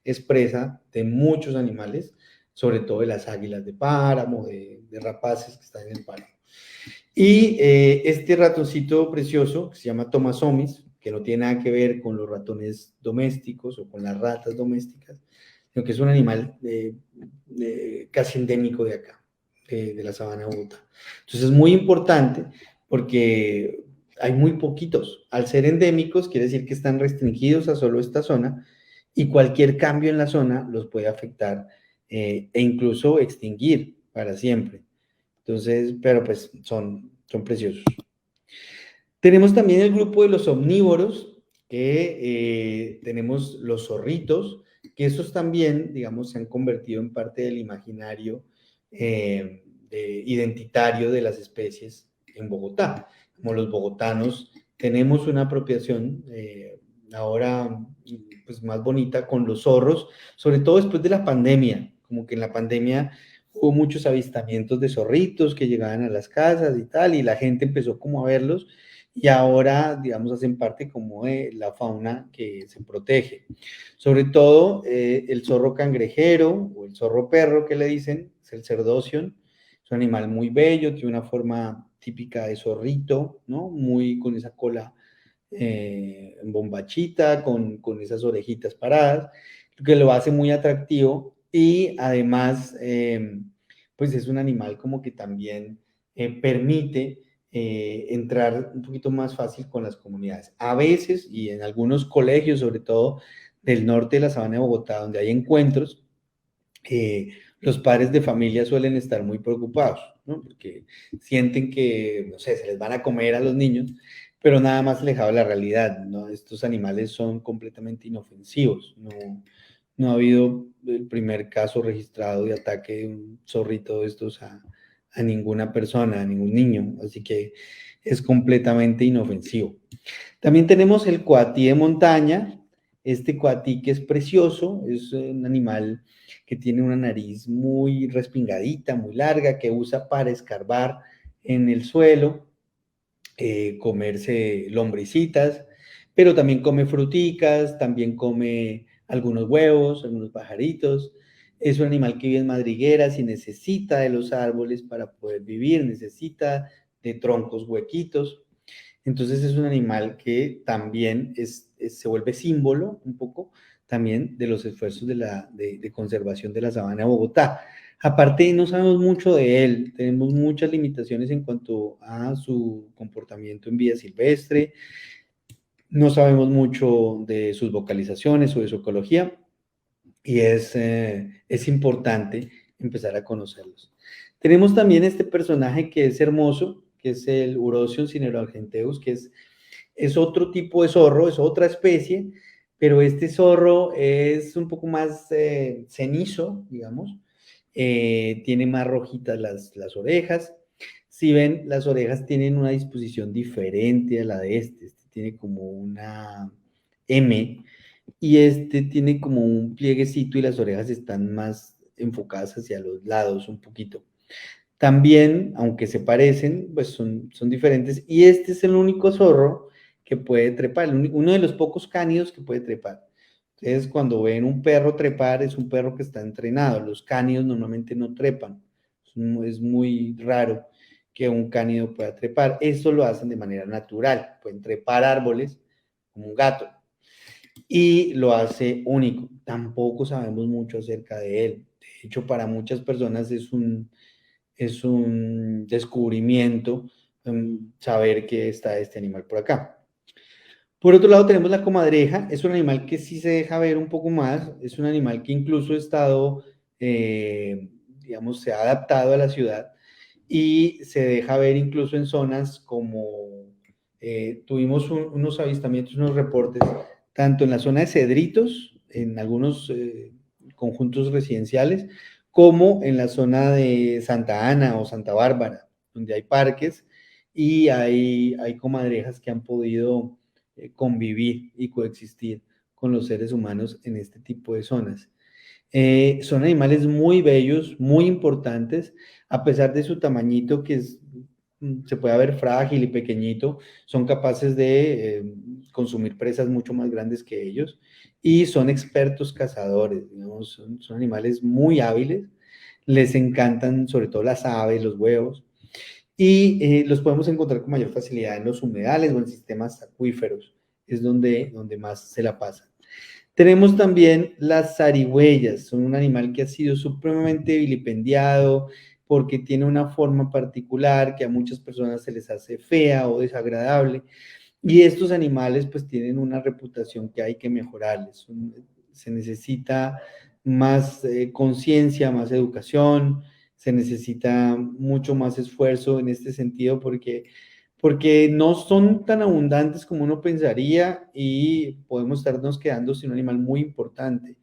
es presa de muchos animales, sobre todo de las águilas de páramo, de rapaces que están en el páramo. Y este ratoncito precioso, que se llama Tomasomis, que no tiene nada que ver con los ratones domésticos o con las ratas domésticas, sino que es un animal casi endémico de acá, de la sabana de Bogotá. Entonces es muy importante porque hay muy poquitos. Al ser endémicos, quiere decir que están restringidos a solo esta zona y cualquier cambio en la zona los puede afectar e incluso extinguir para siempre. Entonces, pero pues son preciosos. Tenemos también el grupo de los omnívoros, que tenemos los zorritos, que esos también, digamos, se han convertido en parte del imaginario identitario de las especies en Bogotá. Como los bogotanos tenemos una apropiación ahora pues más bonita con los zorros, sobre todo después de la pandemia, como que en la pandemia hubo muchos avistamientos de zorritos que llegaban a las casas y tal, y la gente empezó como a verlos, y ahora, digamos, hacen parte como de la fauna que se protege. Sobre todo el zorro cangrejero o el zorro perro que le dicen, es el cerdocion, es un animal muy bello, tiene una forma típica de zorrito, ¿no? Muy con esa cola bombachita, con esas orejitas paradas, que lo hace muy atractivo y además, pues es un animal como que también permite entrar un poquito más fácil con las comunidades. A veces, y en algunos colegios, sobre todo del norte de la sabana de Bogotá, donde hay encuentros, los padres de familia suelen estar muy preocupados, ¿no? Porque sienten que, no sé, se les van a comer a los niños, pero nada más alejado de la realidad, ¿no? Estos animales son completamente inofensivos, no ha habido el primer caso registrado de ataque de un zorrito de estos a ninguna persona, a ningún niño, así que es completamente inofensivo. También tenemos el coatí de montaña, este coatí que es precioso, es un animal que tiene una nariz muy respingadita, muy larga, que usa para escarbar en el suelo, comerse lombricitas, pero también come fruticas, también come algunos huevos, algunos pajaritos. Es un animal que vive en madrigueras y necesita de los árboles para poder vivir, necesita de troncos huequitos. Entonces es un animal que también se vuelve símbolo un poco también de los esfuerzos de conservación de la sabana de Bogotá. Aparte, no sabemos mucho de él, tenemos muchas limitaciones en cuanto a su comportamiento en vida silvestre, no sabemos mucho de sus vocalizaciones o de su ecología, y es importante empezar a conocerlos. Tenemos también este personaje que es hermoso, que es el Urocion cineroargenteus, que es otro tipo de zorro, es otra especie, pero este zorro es un poco más cenizo, digamos, tiene más rojitas las orejas. Si ven, las orejas tienen una disposición diferente a la de este tiene como una M, y este tiene como un plieguecito y las orejas están más enfocadas hacia los lados un poquito. También, aunque se parecen, pues son diferentes. Y este es el único zorro que puede trepar, uno de los pocos cánidos que puede trepar. Entonces, cuando ven un perro trepar, es un perro que está entrenado. Los cánidos normalmente no trepan. Es muy raro que un cánido pueda trepar. Esto lo hacen de manera natural. Pueden trepar árboles como un gato. Y lo hace único. Tampoco sabemos mucho acerca de él. De hecho, para muchas personas es un descubrimiento saber que está este animal por acá. Por otro lado tenemos la comadreja, es un animal que sí se deja ver un poco más, es un animal que incluso ha estado, digamos, se ha adaptado a la ciudad y se deja ver incluso en zonas como, tuvimos unos avistamientos, unos reportes, tanto en la zona de Cedritos, en algunos conjuntos residenciales, como en la zona de Santa Ana o Santa Bárbara, donde hay parques y hay comadrejas que han podido convivir y coexistir con los seres humanos en este tipo de zonas. Son animales muy bellos, muy importantes, a pesar de su tamañito que se puede ver frágil y pequeñito, son capaces de consumir presas mucho más grandes que ellos y son expertos cazadores, digamos, son animales muy hábiles les encantan sobre todo las aves, los huevos, y los podemos encontrar con mayor facilidad en los humedales o en sistemas acuíferos, es donde más se la pasan. Tenemos también las zarigüeyas, son un animal que ha sido supremamente vilipendiado porque tiene una forma particular que a muchas personas se les hace fea o desagradable. Y estos animales pues tienen una reputación que hay que mejorarles. Se necesita más conciencia, más educación, se necesita mucho más esfuerzo en este sentido porque no son tan abundantes como uno pensaría y podemos estarnos quedando sin un animal muy importante.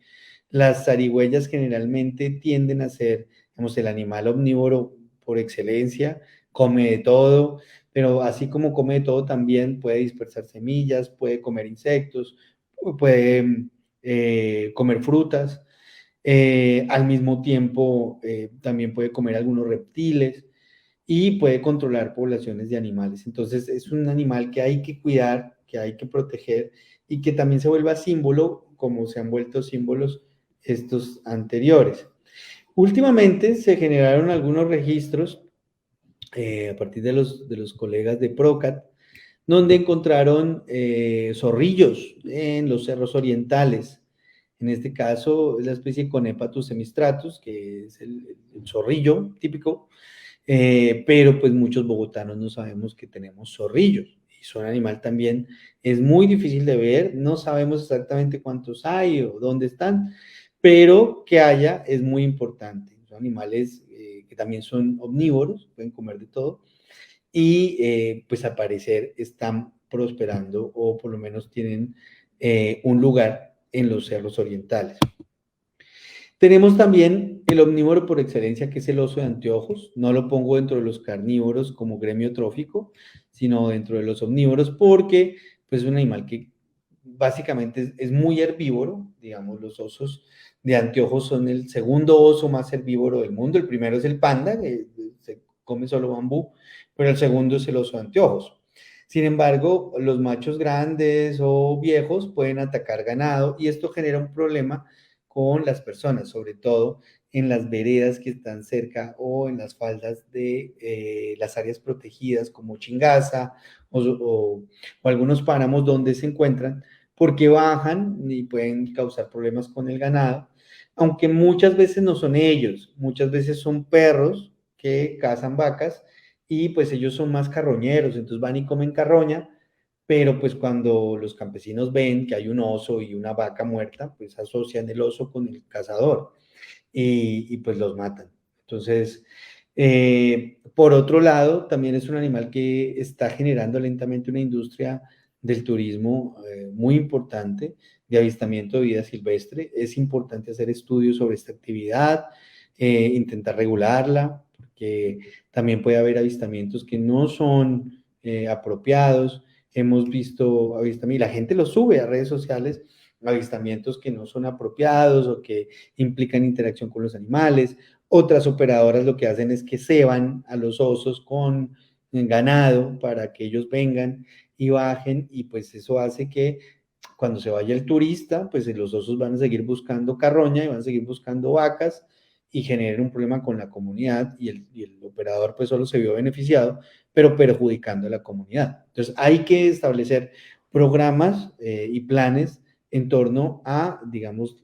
Las zarigüeyas generalmente tienden a ser, digamos, el animal omnívoro por excelencia, come de todo, pero así como come de todo, también puede dispersar semillas, puede comer insectos, puede comer frutas, al mismo tiempo también puede comer algunos reptiles y puede controlar poblaciones de animales. Entonces es un animal que hay que cuidar, que hay que proteger y que también se vuelva símbolo como se han vuelto símbolos estos anteriores. Últimamente se generaron algunos registros a partir de los colegas de PROCAT, donde encontraron zorrillos en los cerros orientales. En este caso, es la especie Conepatus semistratus, que es el zorrillo típico, pero pues muchos bogotanos no sabemos que tenemos zorrillos. Y son animal también, es muy difícil de ver, no sabemos exactamente cuántos hay o dónde están, pero que haya es muy importante. Son animales que también son omnívoros, pueden comer de todo, y pues al parecer están prosperando o por lo menos tienen un lugar en los cerros orientales. Tenemos también el omnívoro por excelencia, que es el oso de anteojos. No lo pongo dentro de los carnívoros como gremio trófico, sino dentro de los omnívoros porque pues, es un animal que básicamente es muy herbívoro. Digamos, los osos de anteojos son el segundo oso más herbívoro del mundo. El primero es el panda, que se come solo bambú, pero el segundo es el oso de anteojos. Sin embargo, los machos grandes o viejos pueden atacar ganado y esto genera un problema con las personas, sobre todo en las veredas que están cerca o en las faldas de las áreas protegidas como Chingaza o algunos páramos donde se encuentran, porque bajan y pueden causar problemas con el ganado, aunque muchas veces no son ellos, muchas veces son perros que cazan vacas y pues ellos son más carroñeros, entonces van y comen carroña, pero pues cuando los campesinos ven que hay un oso y una vaca muerta, pues asocian el oso con el cazador y pues los matan. Entonces, por otro lado, también es un animal que está generando lentamente una industria del turismo muy importante de avistamiento de vida silvestre. Es importante hacer estudios sobre esta actividad, intentar regularla, porque también puede haber avistamientos que no son apropiados. Hemos visto avistamientos, y la gente lo sube a redes sociales, avistamientos que no son apropiados o que implican interacción con los animales. Otras operadoras lo que hacen es que ceban a los osos con ganado para que ellos vengan y bajen y pues eso hace que cuando se vaya el turista, pues los osos van a seguir buscando carroña y van a seguir buscando vacas y generen un problema con la comunidad y el operador pues solo se vio beneficiado, pero perjudicando a la comunidad. Entonces hay que establecer programas y planes en torno a, digamos,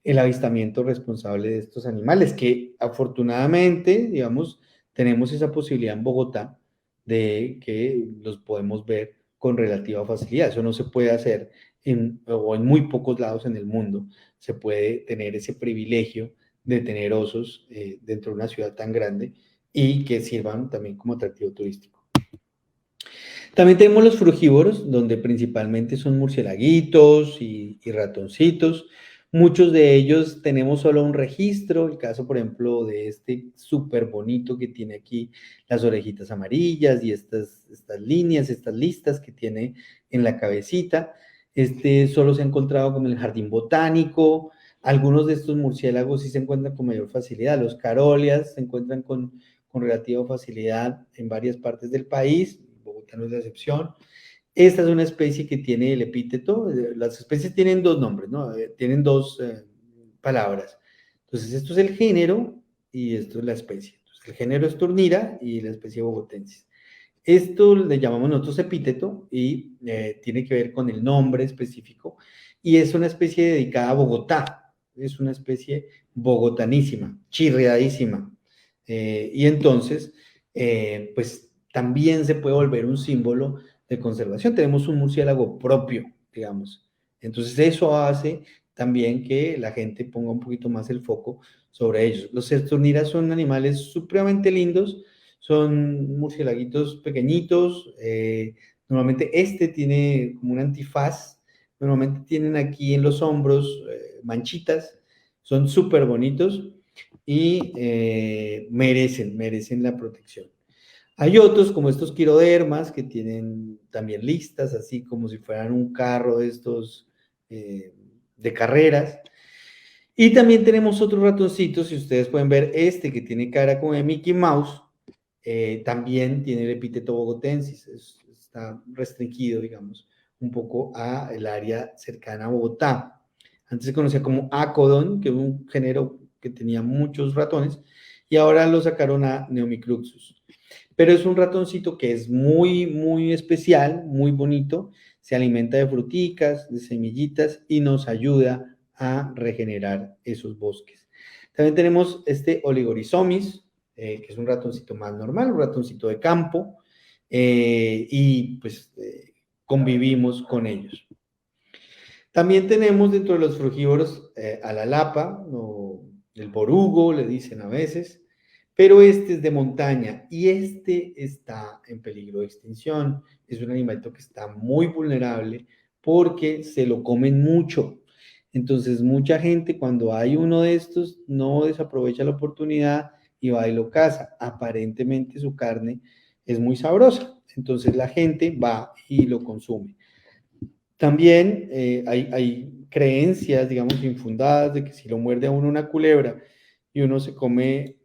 el avistamiento responsable de estos animales, que afortunadamente, digamos, tenemos esa posibilidad en Bogotá de que los podemos ver con relativa facilidad. Eso no se puede hacer o en muy pocos lados en el mundo. Se puede tener ese privilegio de tener osos dentro de una ciudad tan grande y que sirvan también como atractivo turístico. También tenemos los frugívoros, donde principalmente son murcielaguitos y ratoncitos. Muchos de ellos tenemos solo un registro, el caso, por ejemplo, de este súper bonito que tiene aquí las orejitas amarillas y estas líneas, estas listas que tiene en la cabecita. Este solo se ha encontrado con el jardín botánico. Algunos de estos murciélagos sí se encuentran con mayor facilidad. Los carolias se encuentran con relativa facilidad en varias partes del país. Bogotá no es la excepción. Esta es una especie que tiene el epíteto, las especies tienen dos nombres, ¿no? Tienen dos palabras. Entonces, esto es el género y esto es la especie. Entonces, el género es Turnira y la especie bogotensis. Esto le llamamos nosotros epíteto y tiene que ver con el nombre específico y es una especie dedicada a Bogotá, es una especie bogotanísima, chirriadísima. Y entonces, pues también se puede volver un símbolo de conservación. Tenemos un murciélago propio, digamos. Entonces eso hace también que la gente ponga un poquito más el foco sobre ellos. Los certoniras son animales supremamente lindos, son murciélaguitos pequeñitos, normalmente este tiene como un antifaz, normalmente tienen aquí en los hombros manchitas, son súper bonitos y merecen la protección. Hay otros como estos quirodermas que tienen también listas, así como si fueran un carro de estos de carreras. Y también tenemos otros ratoncitos, si ustedes pueden ver este que tiene cara como de Mickey Mouse, también tiene el epíteto bogotensis, está restringido, digamos, un poco a el área cercana a Bogotá. Antes se conocía como Acodon, que es un género que tenía muchos ratones, y ahora lo sacaron a Neomicruxus. Pero es un ratoncito que es muy, muy especial, muy bonito, se alimenta de fruticas, de semillitas y nos ayuda a regenerar esos bosques. También tenemos este Oligorizomis, que es un ratoncito más normal, un ratoncito de campo, y pues convivimos con ellos. También tenemos dentro de los frugívoros a la lapa, o el borugo, le dicen a veces, pero este es de montaña y este está en peligro de extinción. Es un animalito que está muy vulnerable porque se lo comen mucho. Entonces, mucha gente cuando hay uno de estos no desaprovecha la oportunidad y va y lo caza. Aparentemente su carne es muy sabrosa, entonces la gente va y lo consume. También hay creencias, digamos, infundadas de que si lo muerde a uno una culebra y uno se come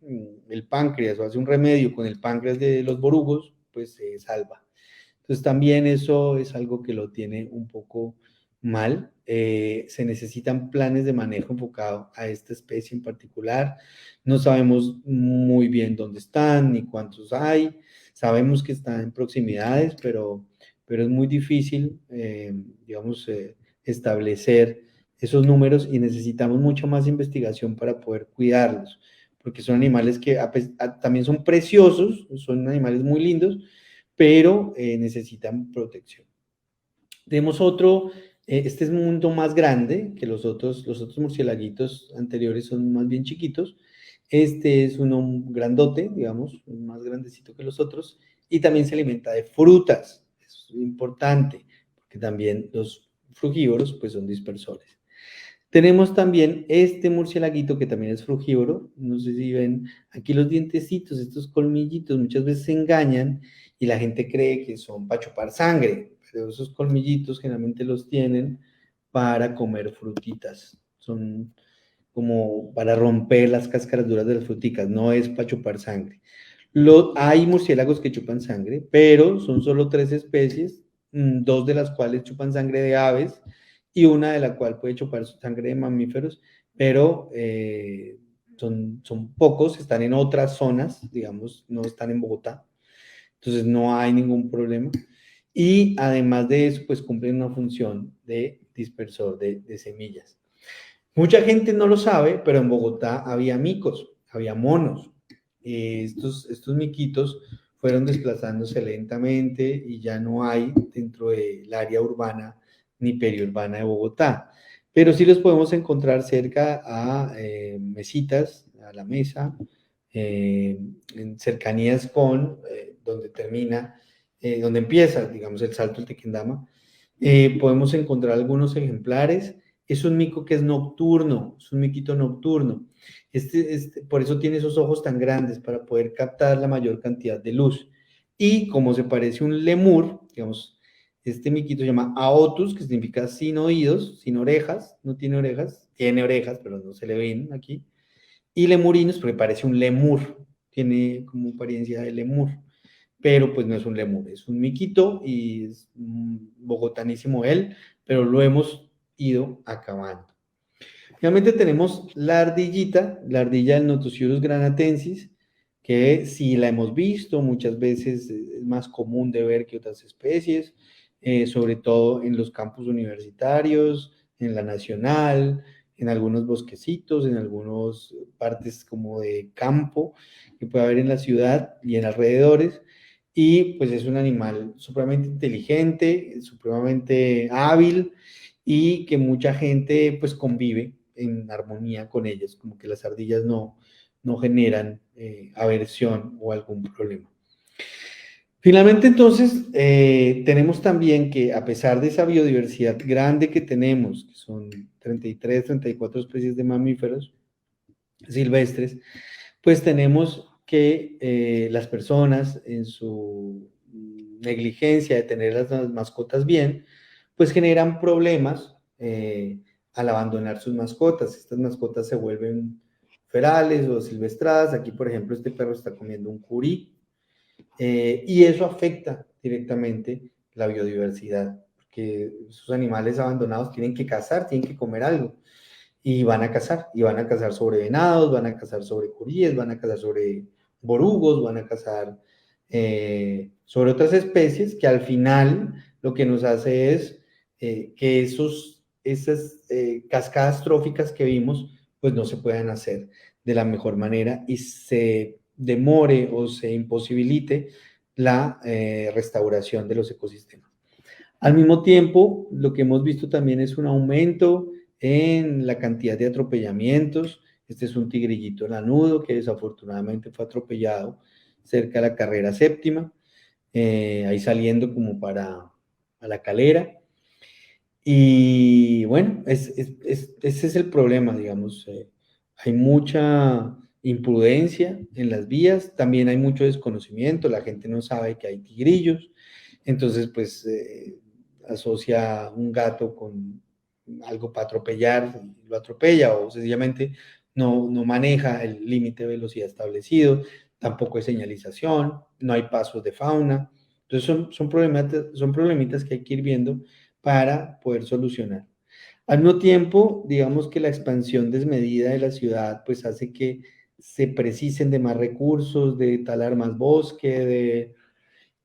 el páncreas o hace un remedio con el páncreas de los borugos, pues se salva. Entonces también eso es algo que lo tiene un poco mal. Se necesitan planes de manejo enfocado a esta especie en particular. No sabemos muy bien dónde están ni cuántos hay. Sabemos que están en proximidades, pero es muy difícil, digamos, establecer esos números y necesitamos mucha más investigación para poder cuidarlos, porque son animales que también son preciosos, son animales muy lindos, pero necesitan protección. Tenemos otro, este es un mundo más grande que los otros murciélaguitos anteriores son más bien chiquitos. Este es uno grandote, digamos, más grandecito que los otros, y también se alimenta de frutas. Es importante, porque también los frugívoros pues son dispersores. Tenemos también este murciélaguito que también es frugívoro. No sé si ven aquí los dientecitos, estos colmillitos, muchas veces se engañan y la gente cree que son para chupar sangre, pero esos colmillitos generalmente los tienen para comer frutitas. Son como para romper las cáscaras duras de las fruticas, no es para chupar sangre. Hay murciélagos que chupan sangre, pero son solo 3 especies, dos de las cuales chupan sangre de aves y una de la cual puede chupar sangre de mamíferos, pero son pocos, están en otras zonas, digamos, no están en Bogotá, entonces no hay ningún problema. Y además de eso, pues cumplen una función de dispersor de semillas. Mucha gente no lo sabe, pero en Bogotá había micos, había monos. Estos miquitos fueron desplazándose lentamente y ya no hay dentro del área urbana ni periurbana de Bogotá. Pero sí los podemos encontrar cerca a mesitas, a la mesa, en cercanías con donde termina, donde empieza, digamos, el Salto del Tequendama. Podemos encontrar algunos ejemplares. Es un mico que es nocturno, es un miquito nocturno. Por eso tiene esos ojos tan grandes, para poder captar la mayor cantidad de luz. Y como se parece a un lemur, digamos, este miquito se llama Aotus, que significa sin oídos, sin orejas, no tiene orejas, pero no se le ven aquí. Y lemurinos, porque parece un lemur, tiene como apariencia de lemur, pero pues no es un lemur, es un miquito y es bogotanísimo él, pero lo hemos ido acabando. Finalmente tenemos la ardillita, la ardilla del Notociurus granatensis, que si la hemos visto muchas veces es más común de ver que otras especies, sobre todo en los campus universitarios, en la nacional, en algunos bosquecitos, en algunas partes como de campo que puede haber en la ciudad y en alrededores. Y pues es un animal supremamente inteligente, supremamente hábil y que mucha gente pues convive en armonía con ellas, como que las ardillas no generan aversión o algún problema. Finalmente, entonces, tenemos también que a pesar de esa biodiversidad grande que tenemos, que son 33, 34 especies de mamíferos silvestres, pues tenemos que las personas en su negligencia de tener las mascotas bien, pues generan problemas al abandonar sus mascotas. Estas mascotas se vuelven ferales o silvestradas. Aquí, por ejemplo, este perro está comiendo un curí y eso afecta directamente la biodiversidad, porque esos animales abandonados tienen que cazar, tienen que comer algo y van a cazar sobre venados, van a cazar sobre curíes, van a cazar sobre borugos, van a cazar sobre otras especies que al final lo que nos hace es que esas cascadas tróficas que vimos pues no se puedan hacer de la mejor manera y se demore o se imposibilite la restauración de los ecosistemas. Al mismo tiempo, lo que hemos visto también es un aumento en la cantidad de atropellamientos. Este es un tigrillito lanudo que desafortunadamente fue atropellado cerca de la carrera séptima, ahí saliendo como para a la calera. Y bueno, ese es el problema, digamos. Hay mucha imprudencia en las vías, también hay mucho desconocimiento, la gente no sabe que hay tigrillos, entonces pues asocia un gato con algo para atropellar, lo atropella o sencillamente no maneja el límite de velocidad establecido, tampoco hay señalización, no hay pasos de fauna, entonces son problemitas que hay que ir viendo para poder solucionar. Al mismo tiempo, digamos que la expansión desmedida de la ciudad pues hace que se precisen de más recursos, de talar más bosque,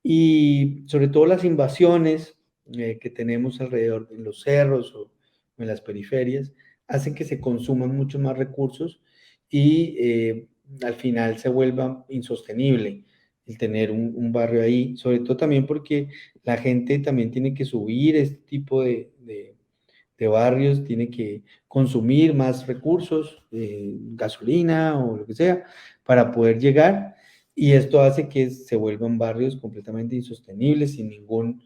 y sobre todo las invasiones que tenemos alrededor en los cerros o en las periferias hacen que se consuman muchos más recursos y al final se vuelva insostenible el tener un barrio ahí, sobre todo también porque la gente también tiene que subir este tipo de barrios, tiene que consumir más recursos, gasolina o lo que sea, para poder llegar, y esto hace que se vuelvan barrios completamente insostenibles, sin ninguna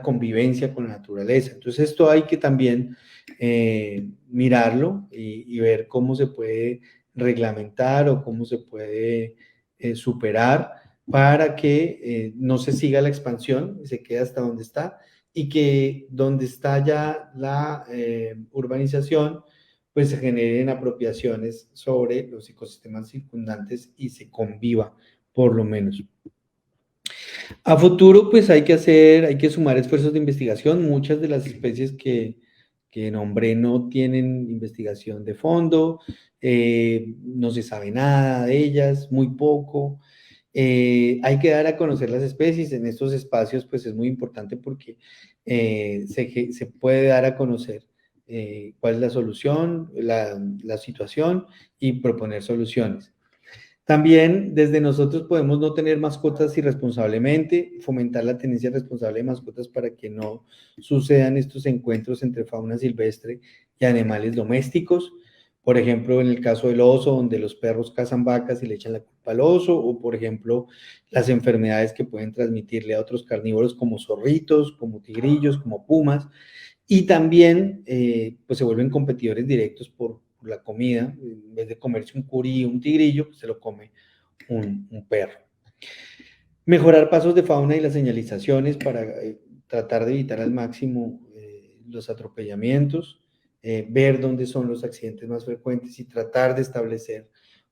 convivencia con la naturaleza. Entonces esto hay que también mirarlo y ver cómo se puede reglamentar o cómo se puede superar para que no se siga la expansión y se quede hasta donde está, y que donde está ya la urbanización, pues se generen apropiaciones sobre los ecosistemas circundantes y se conviva, por lo menos. A futuro, pues hay que sumar esfuerzos de investigación. Muchas de las especies que nombré no tienen investigación de fondo, no se sabe nada de ellas, muy poco. Hay que dar a conocer las especies en estos espacios, pues es muy importante porque se puede dar a conocer cuál es la solución, la situación y proponer soluciones. También desde nosotros podemos no tener mascotas irresponsablemente, fomentar la tenencia responsable de mascotas para que no sucedan estos encuentros entre fauna silvestre y animales domésticos. Por ejemplo, en el caso del oso, donde los perros cazan vacas y le echan la culpa al oso, o por ejemplo, las enfermedades que pueden transmitirle a otros carnívoros como zorritos, como tigrillos, como pumas, y también pues se vuelven competidores directos por la comida. En vez de comerse un curí, un tigrillo, pues se lo come un perro. Mejorar pasos de fauna y las señalizaciones para tratar de evitar al máximo los atropellamientos, ver dónde son los accidentes más frecuentes y tratar de establecer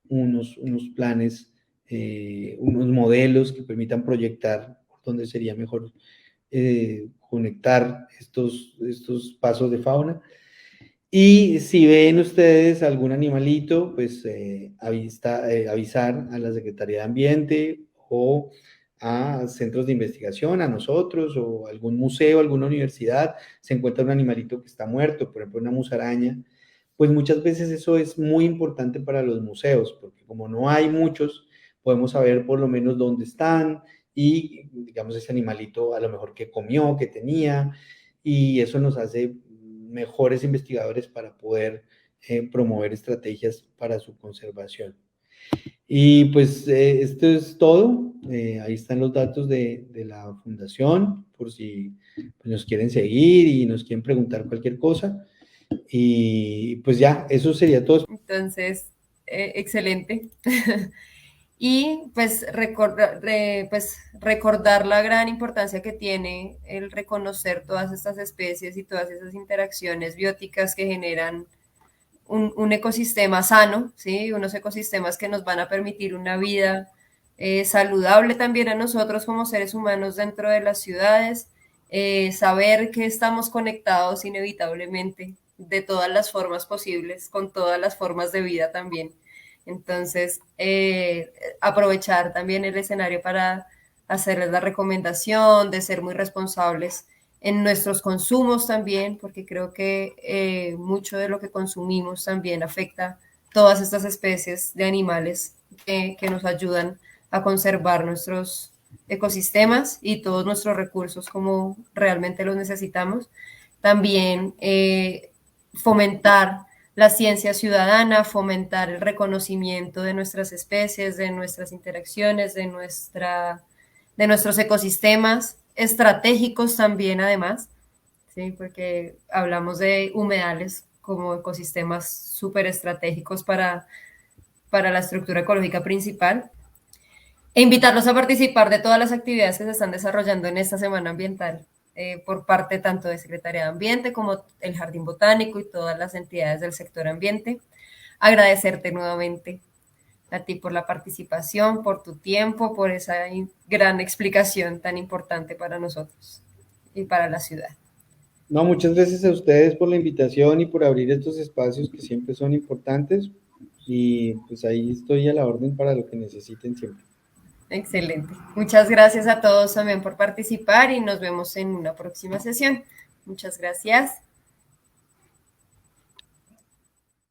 unos planes, unos modelos que permitan proyectar dónde sería mejor conectar estos pasos de fauna. Y si ven ustedes algún animalito, pues avisar a la Secretaría de Ambiente o a centros de investigación, a nosotros o algún museo, alguna universidad, se encuentra un animalito que está muerto, por ejemplo una musaraña, pues muchas veces eso es muy importante para los museos, porque como no hay muchos, podemos saber por lo menos dónde están y, digamos, ese animalito a lo mejor que comió, que tenía, y eso nos hace mejores investigadores para poder promover estrategias para su conservación. Y pues esto es todo. Ahí están los datos de la fundación, por si pues, nos quieren seguir y nos quieren preguntar cualquier cosa. Y pues ya, eso sería todo. Entonces, excelente. Y pues, pues recordar la gran importancia que tiene el reconocer todas estas especies y todas esas interacciones bióticas que generan un ecosistema sano, ¿sí? Unos ecosistemas que nos van a permitir una vida saludable también a nosotros como seres humanos dentro de las ciudades, saber que estamos conectados inevitablemente de todas las formas posibles, con todas las formas de vida también. Entonces, aprovechar también el escenario para hacerles la recomendación de ser muy responsables en nuestros consumos también, porque creo que mucho de lo que consumimos también afecta todas estas especies de animales que nos ayudan a conservar nuestros ecosistemas y todos nuestros recursos como realmente los necesitamos. También fomentar la ciencia ciudadana, fomentar el reconocimiento de nuestras especies, de nuestras interacciones, de nuestros ecosistemas estratégicos también además, ¿sí? Porque hablamos de humedales como ecosistemas súper estratégicos para la estructura ecológica principal e invitarlos a participar de todas las actividades que se están desarrollando en esta semana ambiental por parte tanto de Secretaría de Ambiente como el Jardín Botánico y todas las entidades del sector ambiente. Agradecerte nuevamente a ti por la participación, por tu tiempo, por esa gran explicación tan importante para nosotros y para la ciudad. No, muchas gracias a ustedes por la invitación y por abrir estos espacios que siempre son importantes. Y pues ahí estoy a la orden para lo que necesiten siempre. Excelente. Muchas gracias a todos también por participar y nos vemos en una próxima sesión. Muchas gracias.